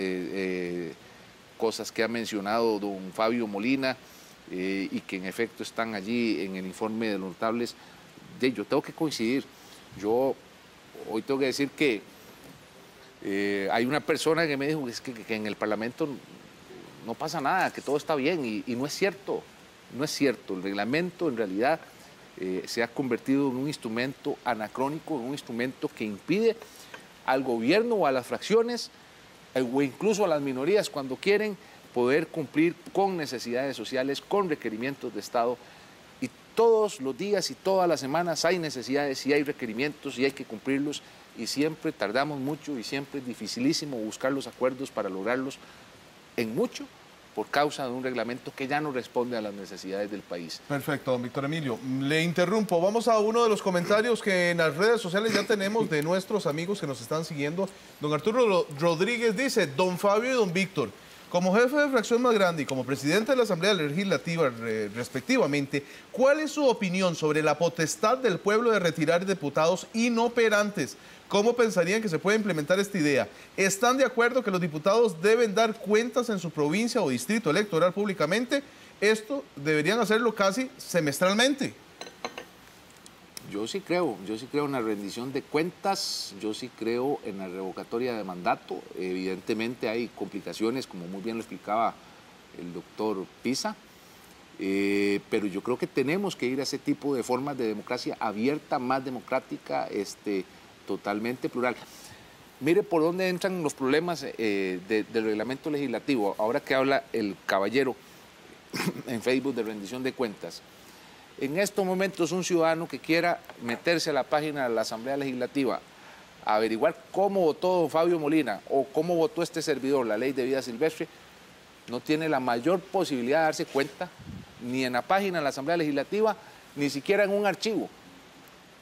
cosas que ha mencionado don Fabio Molina y que en efecto están allí en el informe de los notables. Yo tengo que coincidir. Yo hoy tengo que decir que hay una persona que me dijo que en el Parlamento no pasa nada, que todo está bien, y no es cierto. No es cierto. El reglamento en realidad se ha convertido en un instrumento anacrónico, en un instrumento que impide al gobierno o a las fracciones o incluso a las minorías cuando quieren poder cumplir con necesidades sociales, con requerimientos de Estado. Y todos los días y todas las semanas hay necesidades y hay requerimientos y hay que cumplirlos, y siempre tardamos mucho y siempre es dificilísimo buscar los acuerdos para lograrlos en mucho por causa de un reglamento que ya no responde a las necesidades del país. Perfecto, don Víctor Emilio. Le interrumpo. Vamos a uno de los comentarios que en las redes sociales ya tenemos de nuestros amigos que nos están siguiendo. Don Arturo Rodríguez dice: don Fabio y don Víctor, como jefe de fracción más grande y como presidente de la Asamblea Legislativa respectivamente, ¿cuál es su opinión sobre la potestad del pueblo de retirar diputados inoperantes? ¿Cómo pensarían que se puede implementar esta idea? ¿Están de acuerdo que los diputados deben dar cuentas en su provincia o distrito electoral públicamente? Esto deberían hacerlo casi semestralmente. Yo sí creo en la rendición de cuentas, yo sí creo en la revocatoria de mandato. Evidentemente hay complicaciones, como muy bien lo explicaba el doctor Pisa, pero yo creo que tenemos que ir a ese tipo de formas de democracia abierta, más democrática, totalmente plural. Mire por dónde entran los problemas del reglamento legislativo. Ahora que habla el caballero en Facebook de rendición de cuentas, en estos momentos un ciudadano que quiera meterse a la página de la Asamblea Legislativa a averiguar cómo votó don Fabio Molina o cómo votó este servidor la ley de vida silvestre, no tiene la mayor posibilidad de darse cuenta ni en la página de la Asamblea Legislativa, ni siquiera en un archivo,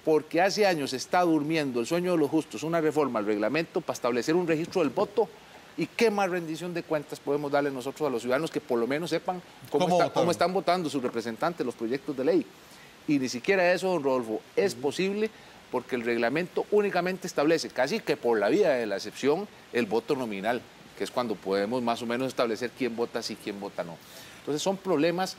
porque hace años está durmiendo el sueño de los justos una reforma al reglamento para establecer un registro del voto. ¿Y qué más rendición de cuentas podemos darle nosotros a los ciudadanos que por lo menos sepan cómo están votando sus representantes los proyectos de ley? Y ni siquiera eso, don Rodolfo, es posible porque el reglamento únicamente establece, casi que por la vía de la excepción, el voto nominal, que es cuando podemos más o menos establecer quién vota sí, quién vota no. Entonces son problemas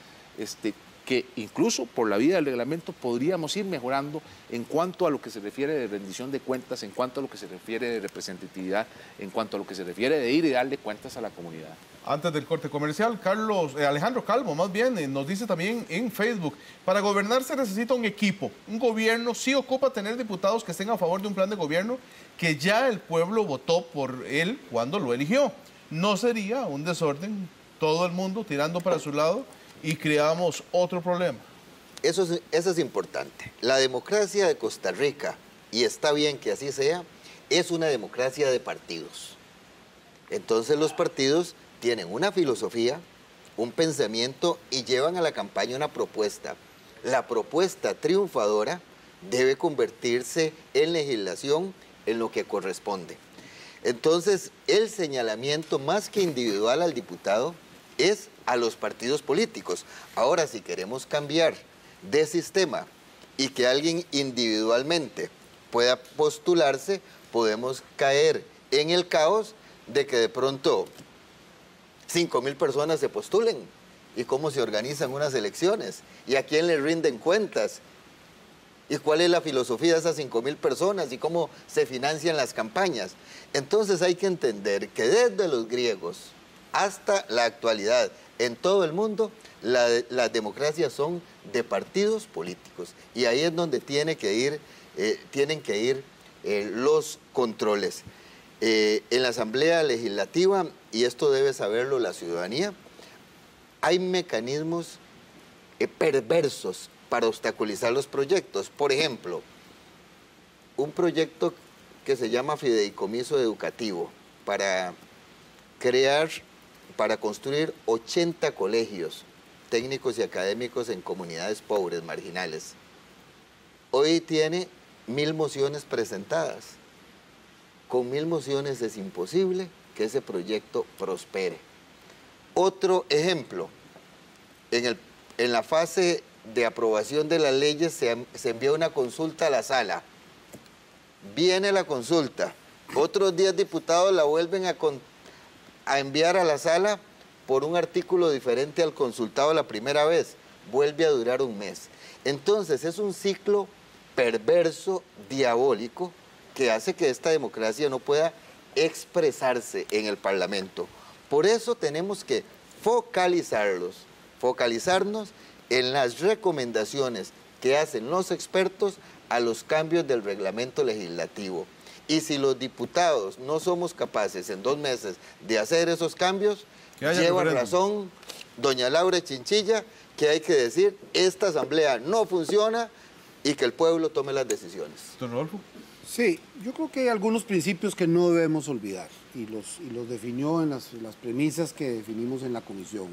que incluso por la vía del reglamento podríamos ir mejorando en cuanto a lo que se refiere de rendición de cuentas, en cuanto a lo que se refiere de representatividad, en cuanto a lo que se refiere de ir y darle cuentas a la comunidad. Antes del corte comercial, Alejandro Calvo, más bien, nos dice también en Facebook, para gobernar se necesita un equipo. Un gobierno sí ocupa tener diputados que estén a favor de un plan de gobierno que ya el pueblo votó por él cuando lo eligió. No sería un desorden, todo el mundo tirando para su lado y creamos otro problema. Eso es importante. La democracia de Costa Rica, y está bien que así sea, es una democracia de partidos. Entonces los partidos tienen una filosofía, un pensamiento y llevan a la campaña una propuesta. La propuesta triunfadora debe convertirse en legislación en lo que corresponde. Entonces, el señalamiento más que individual al diputado es a los partidos políticos. Ahora, si queremos cambiar de sistema y que alguien individualmente pueda postularse, podemos caer en el caos de que de pronto 5.000 personas se postulen. ¿Y cómo se organizan unas elecciones? ¿Y a quién le rinden cuentas? ¿Y cuál es la filosofía de esas 5.000 personas? ¿Y cómo se financian las campañas? Entonces hay que entender que desde los griegos hasta la actualidad, en todo el mundo, las democracias son de partidos políticos. Y ahí es donde tienen que ir los controles. En la Asamblea Legislativa, y esto debe saberlo la ciudadanía, hay mecanismos perversos para obstaculizar los proyectos. Por ejemplo, un proyecto que se llama Fideicomiso Educativo para construir 80 colegios técnicos y académicos en comunidades pobres, marginales. Hoy tiene 1000 mociones presentadas. Con 1000 mociones es imposible que ese proyecto prospere. Otro ejemplo, en la fase de aprobación de las leyes se envía una consulta a la sala. Viene la consulta, otros 10 diputados la vuelven a enviar a la sala por un artículo diferente al consultado la primera vez, vuelve a durar un mes. Entonces es un ciclo perverso, diabólico, que hace que esta democracia no pueda expresarse en el Parlamento. Por eso tenemos que focalizarnos en las recomendaciones que hacen los expertos a los cambios del reglamento legislativo. Y si los diputados no somos capaces en 2 meses de hacer esos cambios, lleva razón doña Laura Chinchilla, que hay que decir, esta asamblea no funciona y que el pueblo tome las decisiones. Don Rodolfo. Sí, yo creo que hay algunos principios que no debemos olvidar y los definió en las premisas que definimos en la comisión.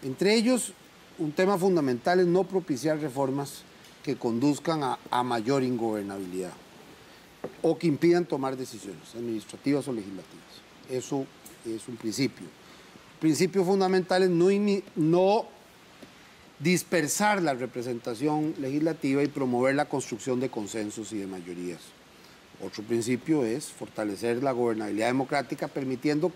Entre ellos, un tema fundamental es no propiciar reformas que conduzcan a mayor ingobernabilidad o que impidan tomar decisiones administrativas o legislativas. Eso es un principio. El principio fundamental es no dispersar la representación legislativa y promover la construcción de consensos y de mayorías. Otro principio es fortalecer la gobernabilidad democrática, permitiendo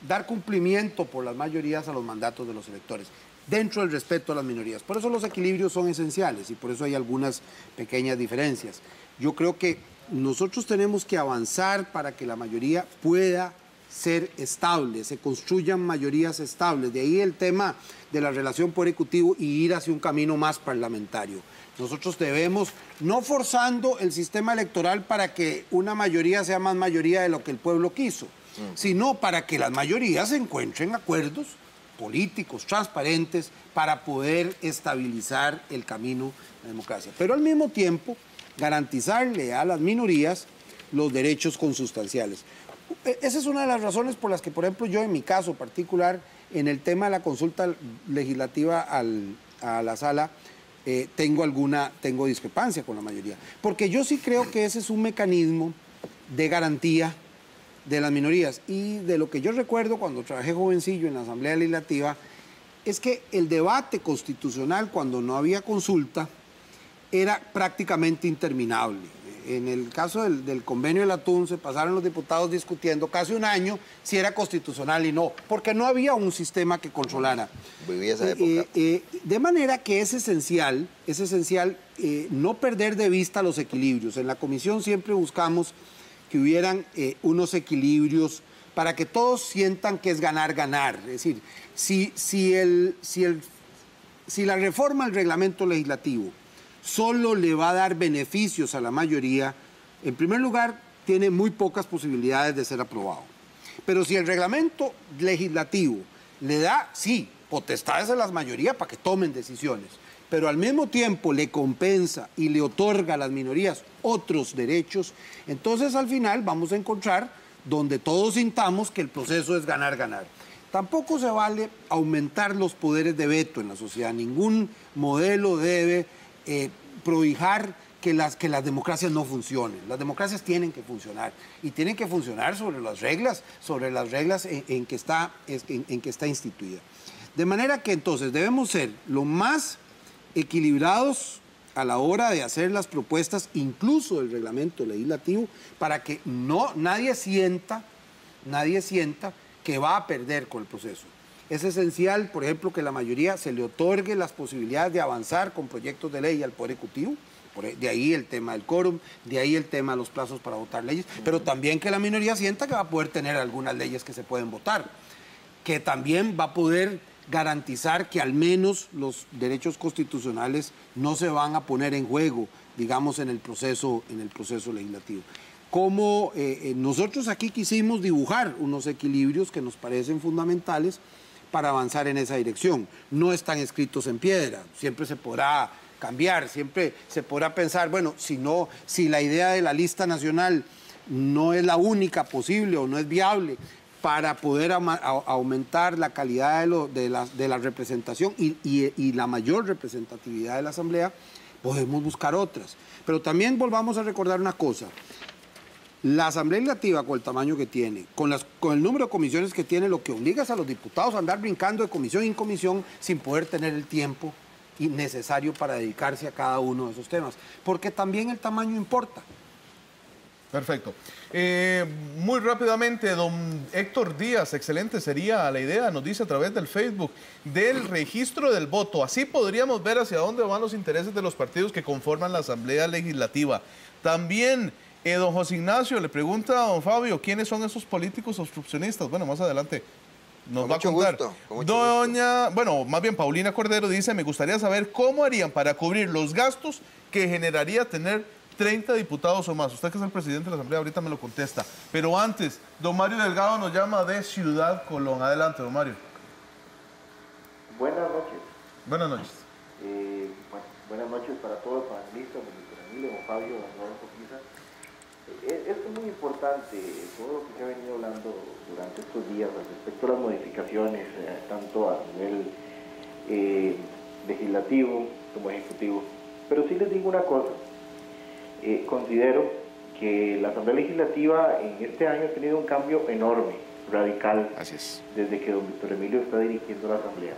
dar cumplimiento por las mayorías a los mandatos de los electores, dentro del respeto a las minorías. Por eso los equilibrios son esenciales y por eso hay algunas pequeñas diferencias. Yo creo que nosotros tenemos que avanzar para que la mayoría pueda ser estable, se construyan mayorías estables. De ahí el tema de la relación poder-ejecutivo y ir hacia un camino más parlamentario. Nosotros debemos, no forzando el sistema electoral para que una mayoría sea más mayoría de lo que el pueblo quiso, sino para que las mayorías encuentren acuerdos políticos, transparentes, para poder estabilizar el camino de la democracia. Pero al mismo tiempo, garantizarle a las minorías los derechos consustanciales. Esa es una de las razones por las que, por ejemplo, yo en mi caso particular, en el tema de la consulta legislativa a la sala, tengo discrepancia con la mayoría. Porque yo sí creo que ese es un mecanismo de garantía de las minorías. Y de lo que yo recuerdo cuando trabajé jovencillo en la Asamblea Legislativa, es que el debate constitucional, cuando no había consulta, era prácticamente interminable. En el caso del convenio del atún se pasaron los diputados discutiendo casi un año si era constitucional y no, porque no había un sistema que controlara. Viví esa época. De manera que es esencial no perder de vista los equilibrios. En la comisión siempre buscamos que hubieran unos equilibrios para que todos sientan que es ganar, ganar. Es decir, si la reforma al reglamento legislativo solo le va a dar beneficios a la mayoría, en primer lugar, tiene muy pocas posibilidades de ser aprobado. Pero si el reglamento legislativo le da, sí, potestades a las mayorías para que tomen decisiones, pero al mismo tiempo le compensa y le otorga a las minorías otros derechos, entonces al final vamos a encontrar donde todos sintamos que el proceso es ganar, ganar. Tampoco se vale aumentar los poderes de veto en la sociedad. Ningún modelo debe prohijar que las democracias no funcionen. Las democracias tienen que funcionar y tienen que funcionar sobre las reglas en que está instituida. De manera que entonces debemos ser lo más equilibrados a la hora de hacer las propuestas, incluso del reglamento legislativo, para que nadie sienta que va a perder con el proceso. Es esencial, por ejemplo, que la mayoría se le otorgue las posibilidades de avanzar con proyectos de ley al Poder Ejecutivo, de ahí el tema del quórum, de ahí el tema de los plazos para votar leyes, pero también que la minoría sienta que va a poder tener algunas leyes que se pueden votar, que también va a poder garantizar que al menos los derechos constitucionales no se van a poner en juego, digamos, en el proceso legislativo. Como nosotros aquí quisimos dibujar unos equilibrios que nos parecen fundamentales para avanzar en esa dirección. No están escritos en piedra, siempre se podrá cambiar, siempre se podrá pensar, bueno, si la idea de la lista nacional no es la única posible o no es viable para poder aumentar la calidad de la representación y la mayor representatividad de la Asamblea, podemos buscar otras. Pero también volvamos a recordar una cosa. La Asamblea Legislativa, con el tamaño que tiene, con el número de comisiones que tiene, lo que obliga a los diputados a andar brincando de comisión en comisión sin poder tener el tiempo necesario para dedicarse a cada uno de esos temas. Porque también el tamaño importa. Perfecto. Muy rápidamente, don Héctor Díaz, excelente sería la idea, nos dice a través del Facebook, del registro del voto. Así podríamos ver hacia dónde van los intereses de los partidos que conforman la Asamblea Legislativa. También... don José Ignacio le pregunta a don Fabio, ¿quiénes son esos políticos obstruccionistas? Bueno, más adelante nos va a contar. Más bien Paulina Cordero dice, me gustaría saber cómo harían para cubrir los gastos que generaría tener 30 diputados o más. Usted que es el presidente de la Asamblea ahorita me lo contesta. Pero antes, don Mario Delgado nos llama de Ciudad Colón. Adelante, don Mario. Buenas noches. Buenas noches. Buenas noches para todos, panelistas, don Emilio, don Fabio, don Rodolfo Pisa. Esto es muy importante, todo lo que se ha venido hablando durante estos días respecto a las modificaciones, tanto a nivel legislativo como ejecutivo. Pero sí les digo una cosa, considero que la Asamblea Legislativa en este año ha tenido un cambio enorme, radical, desde que don Víctor Emilio está dirigiendo la Asamblea.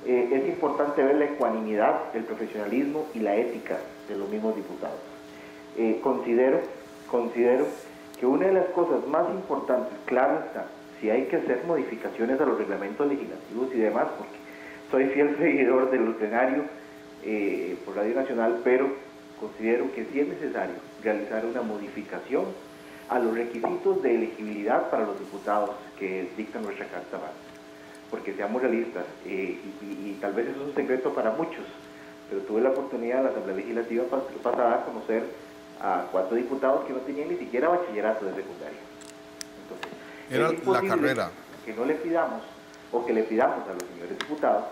Es importante ver la ecuanimidad, el profesionalismo y la ética de los mismos diputados. Considero que una de las cosas más importantes, claro está, si hay que hacer modificaciones a los reglamentos legislativos y demás, porque soy fiel seguidor del plenario por Radio Nacional, pero considero que sí es necesario realizar una modificación a los requisitos de elegibilidad para los diputados que dicta nuestra Carta Magna. Porque seamos realistas, y tal vez eso es un secreto para muchos, pero tuve la oportunidad en la Asamblea Legislativa pasada de conocer a 4 diputados que no tenían ni siquiera bachillerato de secundaria. Entonces, era la carrera. Que no le pidamos, o que le pidamos a los señores diputados,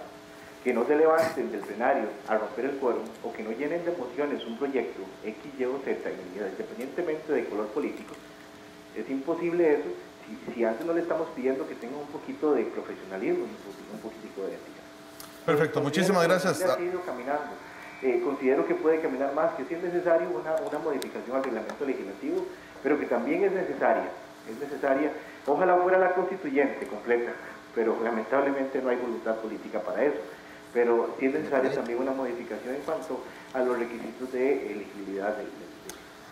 que no se levanten del plenario a romper el quórum, o que no llenen de mociones un proyecto X, Y o Z, independientemente de color político. Es imposible eso si antes no le estamos pidiendo que tenga un poquito de profesionalismo y un poquito de ética. Perfecto, muchísimas gracias. Ha ido caminando. Considero que puede caminar más, que sí es necesario una modificación al reglamento legislativo, pero que también es necesaria. Ojalá fuera la constituyente completa, pero lamentablemente no hay voluntad política para eso. Pero sí es necesaria también una modificación en cuanto a los requisitos de elegibilidad de los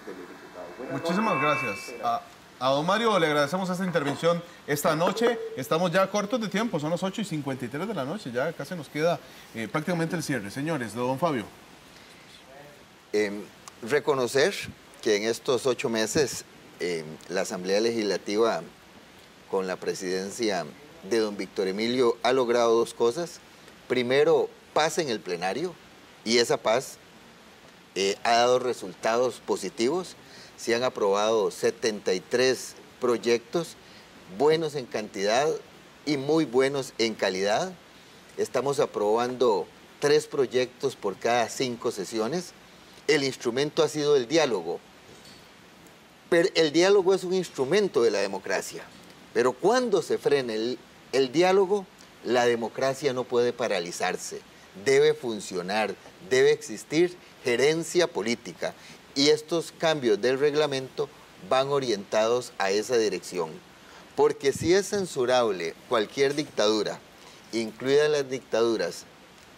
diputados. Muchísimas gracias. A don Mario le agradecemos esta intervención esta noche. Estamos ya cortos de tiempo, son las 8:53 de la noche, ya casi nos queda prácticamente el cierre. Señores, don Fabio. Reconocer que en estos 8 meses la Asamblea Legislativa con la presidencia de don Víctor Emilio ha logrado 2 cosas. Primero, paz en el plenario, y esa paz ha dado resultados positivos. Se han aprobado 73 proyectos, buenos en cantidad y muy buenos en calidad. Estamos aprobando 3 proyectos por cada 5 sesiones. El instrumento ha sido el diálogo. Pero el diálogo es un instrumento de la democracia. Pero cuando se frene el diálogo, la democracia no puede paralizarse. Debe funcionar, debe existir gerencia política. Y estos cambios del reglamento van orientados a esa dirección. Porque si es censurable cualquier dictadura, incluidas las dictaduras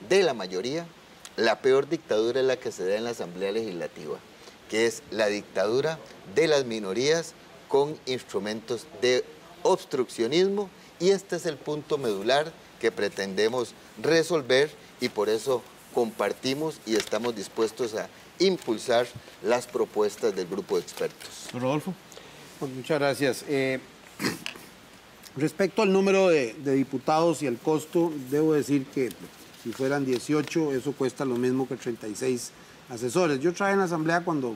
de la mayoría, la peor dictadura es la que se da en la Asamblea Legislativa, que es la dictadura de las minorías con instrumentos de obstruccionismo, y este es el punto medular que pretendemos resolver, y por eso compartimos y estamos dispuestos a impulsar las propuestas del grupo de expertos. Rodolfo. Pues muchas gracias. Respecto al número de diputados y el costo, debo decir que si fueran 18, eso cuesta lo mismo que 36 asesores. Yo trabajé en la Asamblea cuando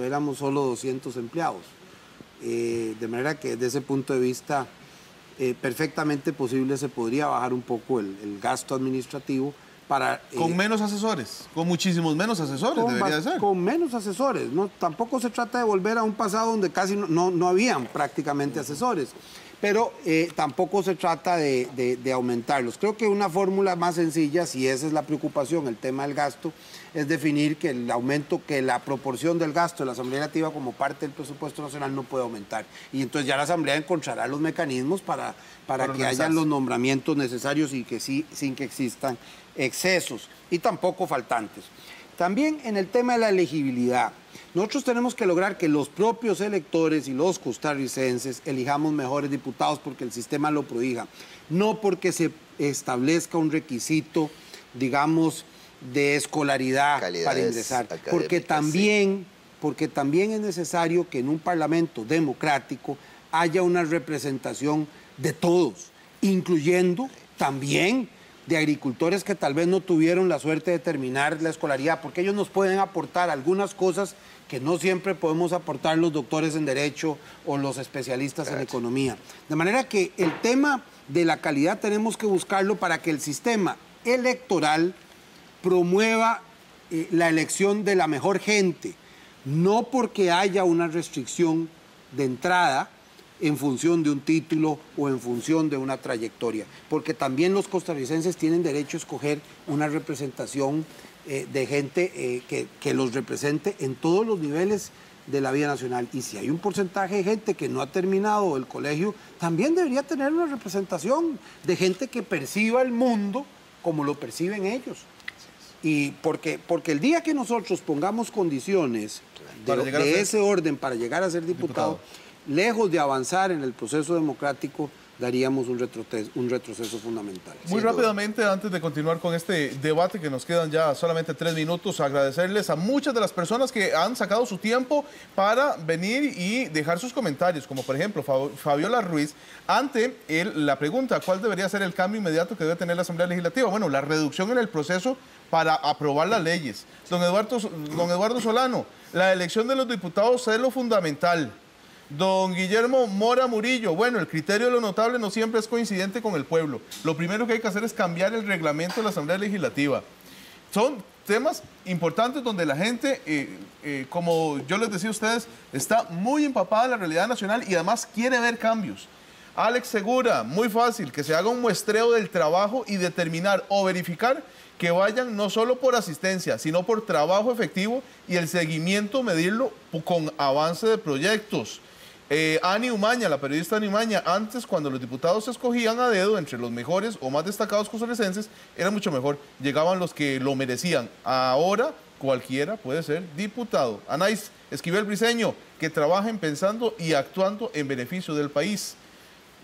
éramos solo 200 empleados. De manera que desde ese punto de vista, perfectamente posible se podría bajar un poco el gasto administrativo para... ¿Con menos asesores? ¿Con muchísimos menos asesores debería ser? Con menos asesores. No, tampoco se trata de volver a un pasado donde casi no habían prácticamente asesores. Pero tampoco se trata de aumentarlos. Creo que una fórmula más sencilla, si esa es la preocupación, el tema del gasto, es definir que el aumento, que la proporción del gasto de la Asamblea Legislativa como parte del presupuesto nacional no puede aumentar. Y entonces ya la Asamblea encontrará los mecanismos para que hayan los nombramientos necesarios y que sí, sin que existan excesos y tampoco faltantes. También en el tema de la elegibilidad, nosotros tenemos que lograr que los propios electores y los costarricenses elijamos mejores diputados porque el sistema lo prohíba, no porque se establezca un requisito, digamos, de escolaridad para ingresar, porque también es necesario que en un parlamento democrático haya una representación de todos, incluyendo también de agricultores que tal vez no tuvieron la suerte de terminar la escolaridad, porque ellos nos pueden aportar algunas cosas que no siempre podemos aportar los doctores en Derecho o los especialistas en Economía. De manera que el tema de la calidad tenemos que buscarlo para que el sistema electoral promueva la elección de la mejor gente, no porque haya una restricción de entrada en función de un título o en función de una trayectoria, porque también los costarricenses tienen derecho a escoger una representación de gente que los represente en todos los niveles de la vida nacional. Y si hay un porcentaje de gente que no ha terminado el colegio, también debería tener una representación de gente que perciba el mundo como lo perciben ellos. Y porque el día que nosotros pongamos condiciones de ese orden para llegar a ser diputado, lejos de avanzar en el proceso democrático, daríamos un retroceso fundamental. Muy rápidamente, antes de continuar con este debate, que nos quedan ya solamente 3 minutos, agradecerles a muchas de las personas que han sacado su tiempo para venir y dejar sus comentarios, como por ejemplo Fabiola Ruiz, ante la pregunta, ¿cuál debería ser el cambio inmediato que debe tener la Asamblea Legislativa? Bueno, la reducción en el proceso para aprobar las leyes. Don Eduardo Solano, la elección de los diputados es lo fundamental. Don Guillermo Mora Murillo, bueno, el criterio de lo notable no siempre es coincidente con el pueblo. Lo primero que hay que hacer es cambiar el reglamento de la Asamblea Legislativa. Son temas importantes donde la gente, como yo les decía a ustedes, está muy empapada en la realidad nacional y además quiere ver cambios. Alex Segura, muy fácil, que se haga un muestreo del trabajo y determinar o verificar que vayan no solo por asistencia, sino por trabajo efectivo y el seguimiento, medirlo con avance de proyectos. Ani Umaña, la periodista Ani Umaña, antes cuando los diputados se escogían a dedo entre los mejores o más destacados costarricenses, era mucho mejor, llegaban los que lo merecían. Ahora cualquiera puede ser diputado. Anais Esquivel Briceño, que trabajen pensando y actuando en beneficio del país.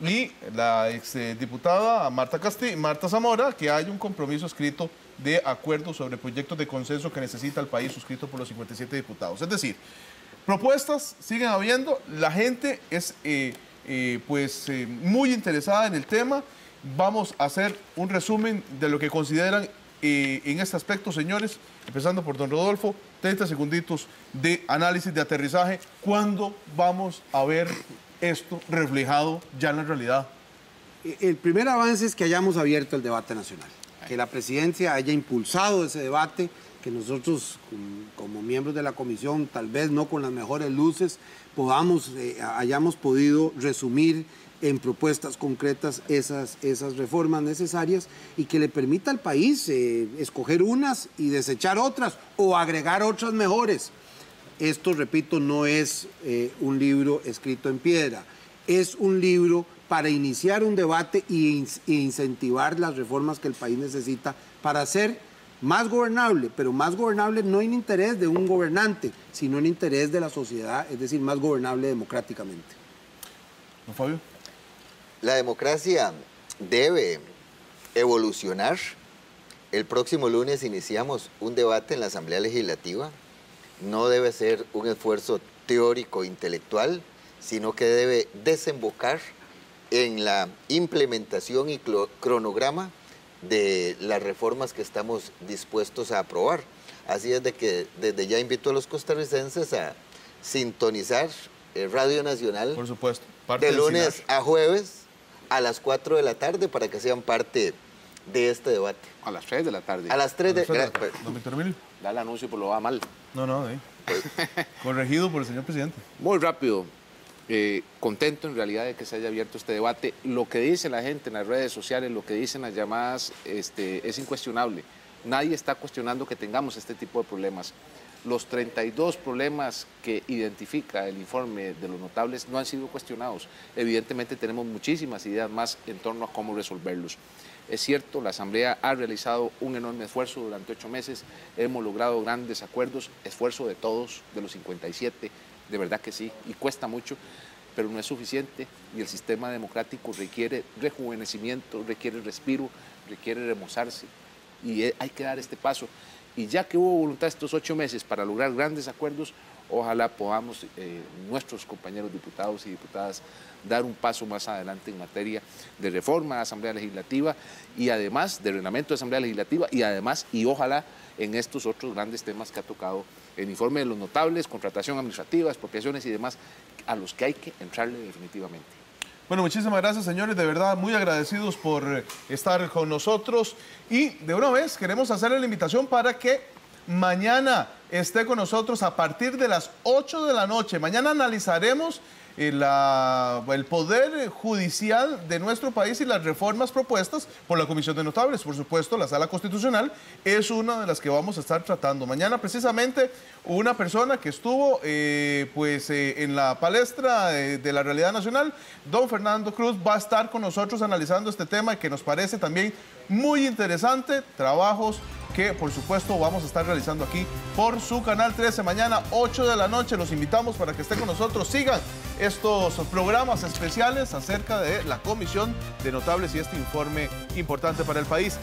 Y la exdiputada Marta Zamora, que hay un compromiso escrito de acuerdo sobre proyectos de consenso que necesita el país, suscrito por los 57 diputados. Es decir, propuestas siguen habiendo, la gente es muy interesada en el tema. Vamos a hacer un resumen de lo que consideran en este aspecto, señores, empezando por don Rodolfo, 30 segunditos de análisis de aterrizaje. ¿Cuándo vamos a ver esto reflejado ya en la realidad? El primer avance es que hayamos abierto el debate nacional, que la presidencia haya impulsado ese debate, que nosotros como miembros de la comisión, tal vez no con las mejores luces, hayamos podido resumir en propuestas concretas esas reformas necesarias y que le permita al país escoger unas y desechar otras o agregar otras mejores. Esto, repito, no es un libro escrito en piedra, es un libro para iniciar un debate e incentivar las reformas que el país necesita para ser más gobernable, pero más gobernable no en interés de un gobernante, sino en interés de la sociedad, es decir, más gobernable democráticamente. ¿Don Fabio? La democracia debe evolucionar. El próximo lunes iniciamos un debate en la Asamblea Legislativa. No debe ser un esfuerzo teórico intelectual, sino que debe desembocar en la implementación y cronograma de las reformas que estamos dispuestos a aprobar. Así es de que desde ya invito a los costarricenses a sintonizar Radio Nacional, por supuesto, de lunes a jueves a las 4 de la tarde para que sean parte de este debate. A las 3 de la tarde. A las 3 de la tarde. Don Víctor Emilio. Da el anuncio, pero lo va mal. No, corregido por el señor presidente. Muy rápido. Contento en realidad de que se haya abierto este debate. Lo que dice la gente en las redes sociales, lo que dicen las llamadas, es incuestionable. Nadie está cuestionando que tengamos este tipo de problemas. Los 32 problemas que identifica el informe de los notables no han sido cuestionados. Evidentemente tenemos muchísimas ideas más en torno a cómo resolverlos. Es cierto, la Asamblea ha realizado un enorme esfuerzo durante 8 meses, hemos logrado grandes acuerdos, esfuerzo de todos, de los 57, de verdad que sí, y cuesta mucho, pero no es suficiente y el sistema democrático requiere rejuvenecimiento, requiere respiro, requiere remozarse y hay que dar este paso. Y ya que hubo voluntad estos 8 meses para lograr grandes acuerdos, ojalá podamos, nuestros compañeros diputados y diputadas, dar un paso más adelante en materia de reforma de la Asamblea Legislativa y además de reglamento de Asamblea Legislativa y además, y ojalá, en estos otros grandes temas que ha tocado el informe de los notables, contratación administrativa, expropiaciones y demás, a los que hay que entrarle definitivamente. Bueno, muchísimas gracias, señores, de verdad, muy agradecidos por estar con nosotros y de una vez queremos hacerle la invitación para que mañana esté con nosotros a partir de las 8 de la noche. Mañana analizaremos el poder judicial de nuestro país y las reformas propuestas por la Comisión de Notables. Por supuesto, la Sala Constitucional es una de las que vamos a estar tratando. Mañana, precisamente, una persona que estuvo en la palestra de la realidad nacional, don Fernando Cruz, va a estar con nosotros analizando este tema que nos parece también muy interesante, trabajos que por supuesto vamos a estar realizando aquí por su Canal 13 mañana 8 de la noche. Los invitamos para que estén con nosotros, sigan estos programas especiales acerca de la Comisión de Notables y este informe importante para el país.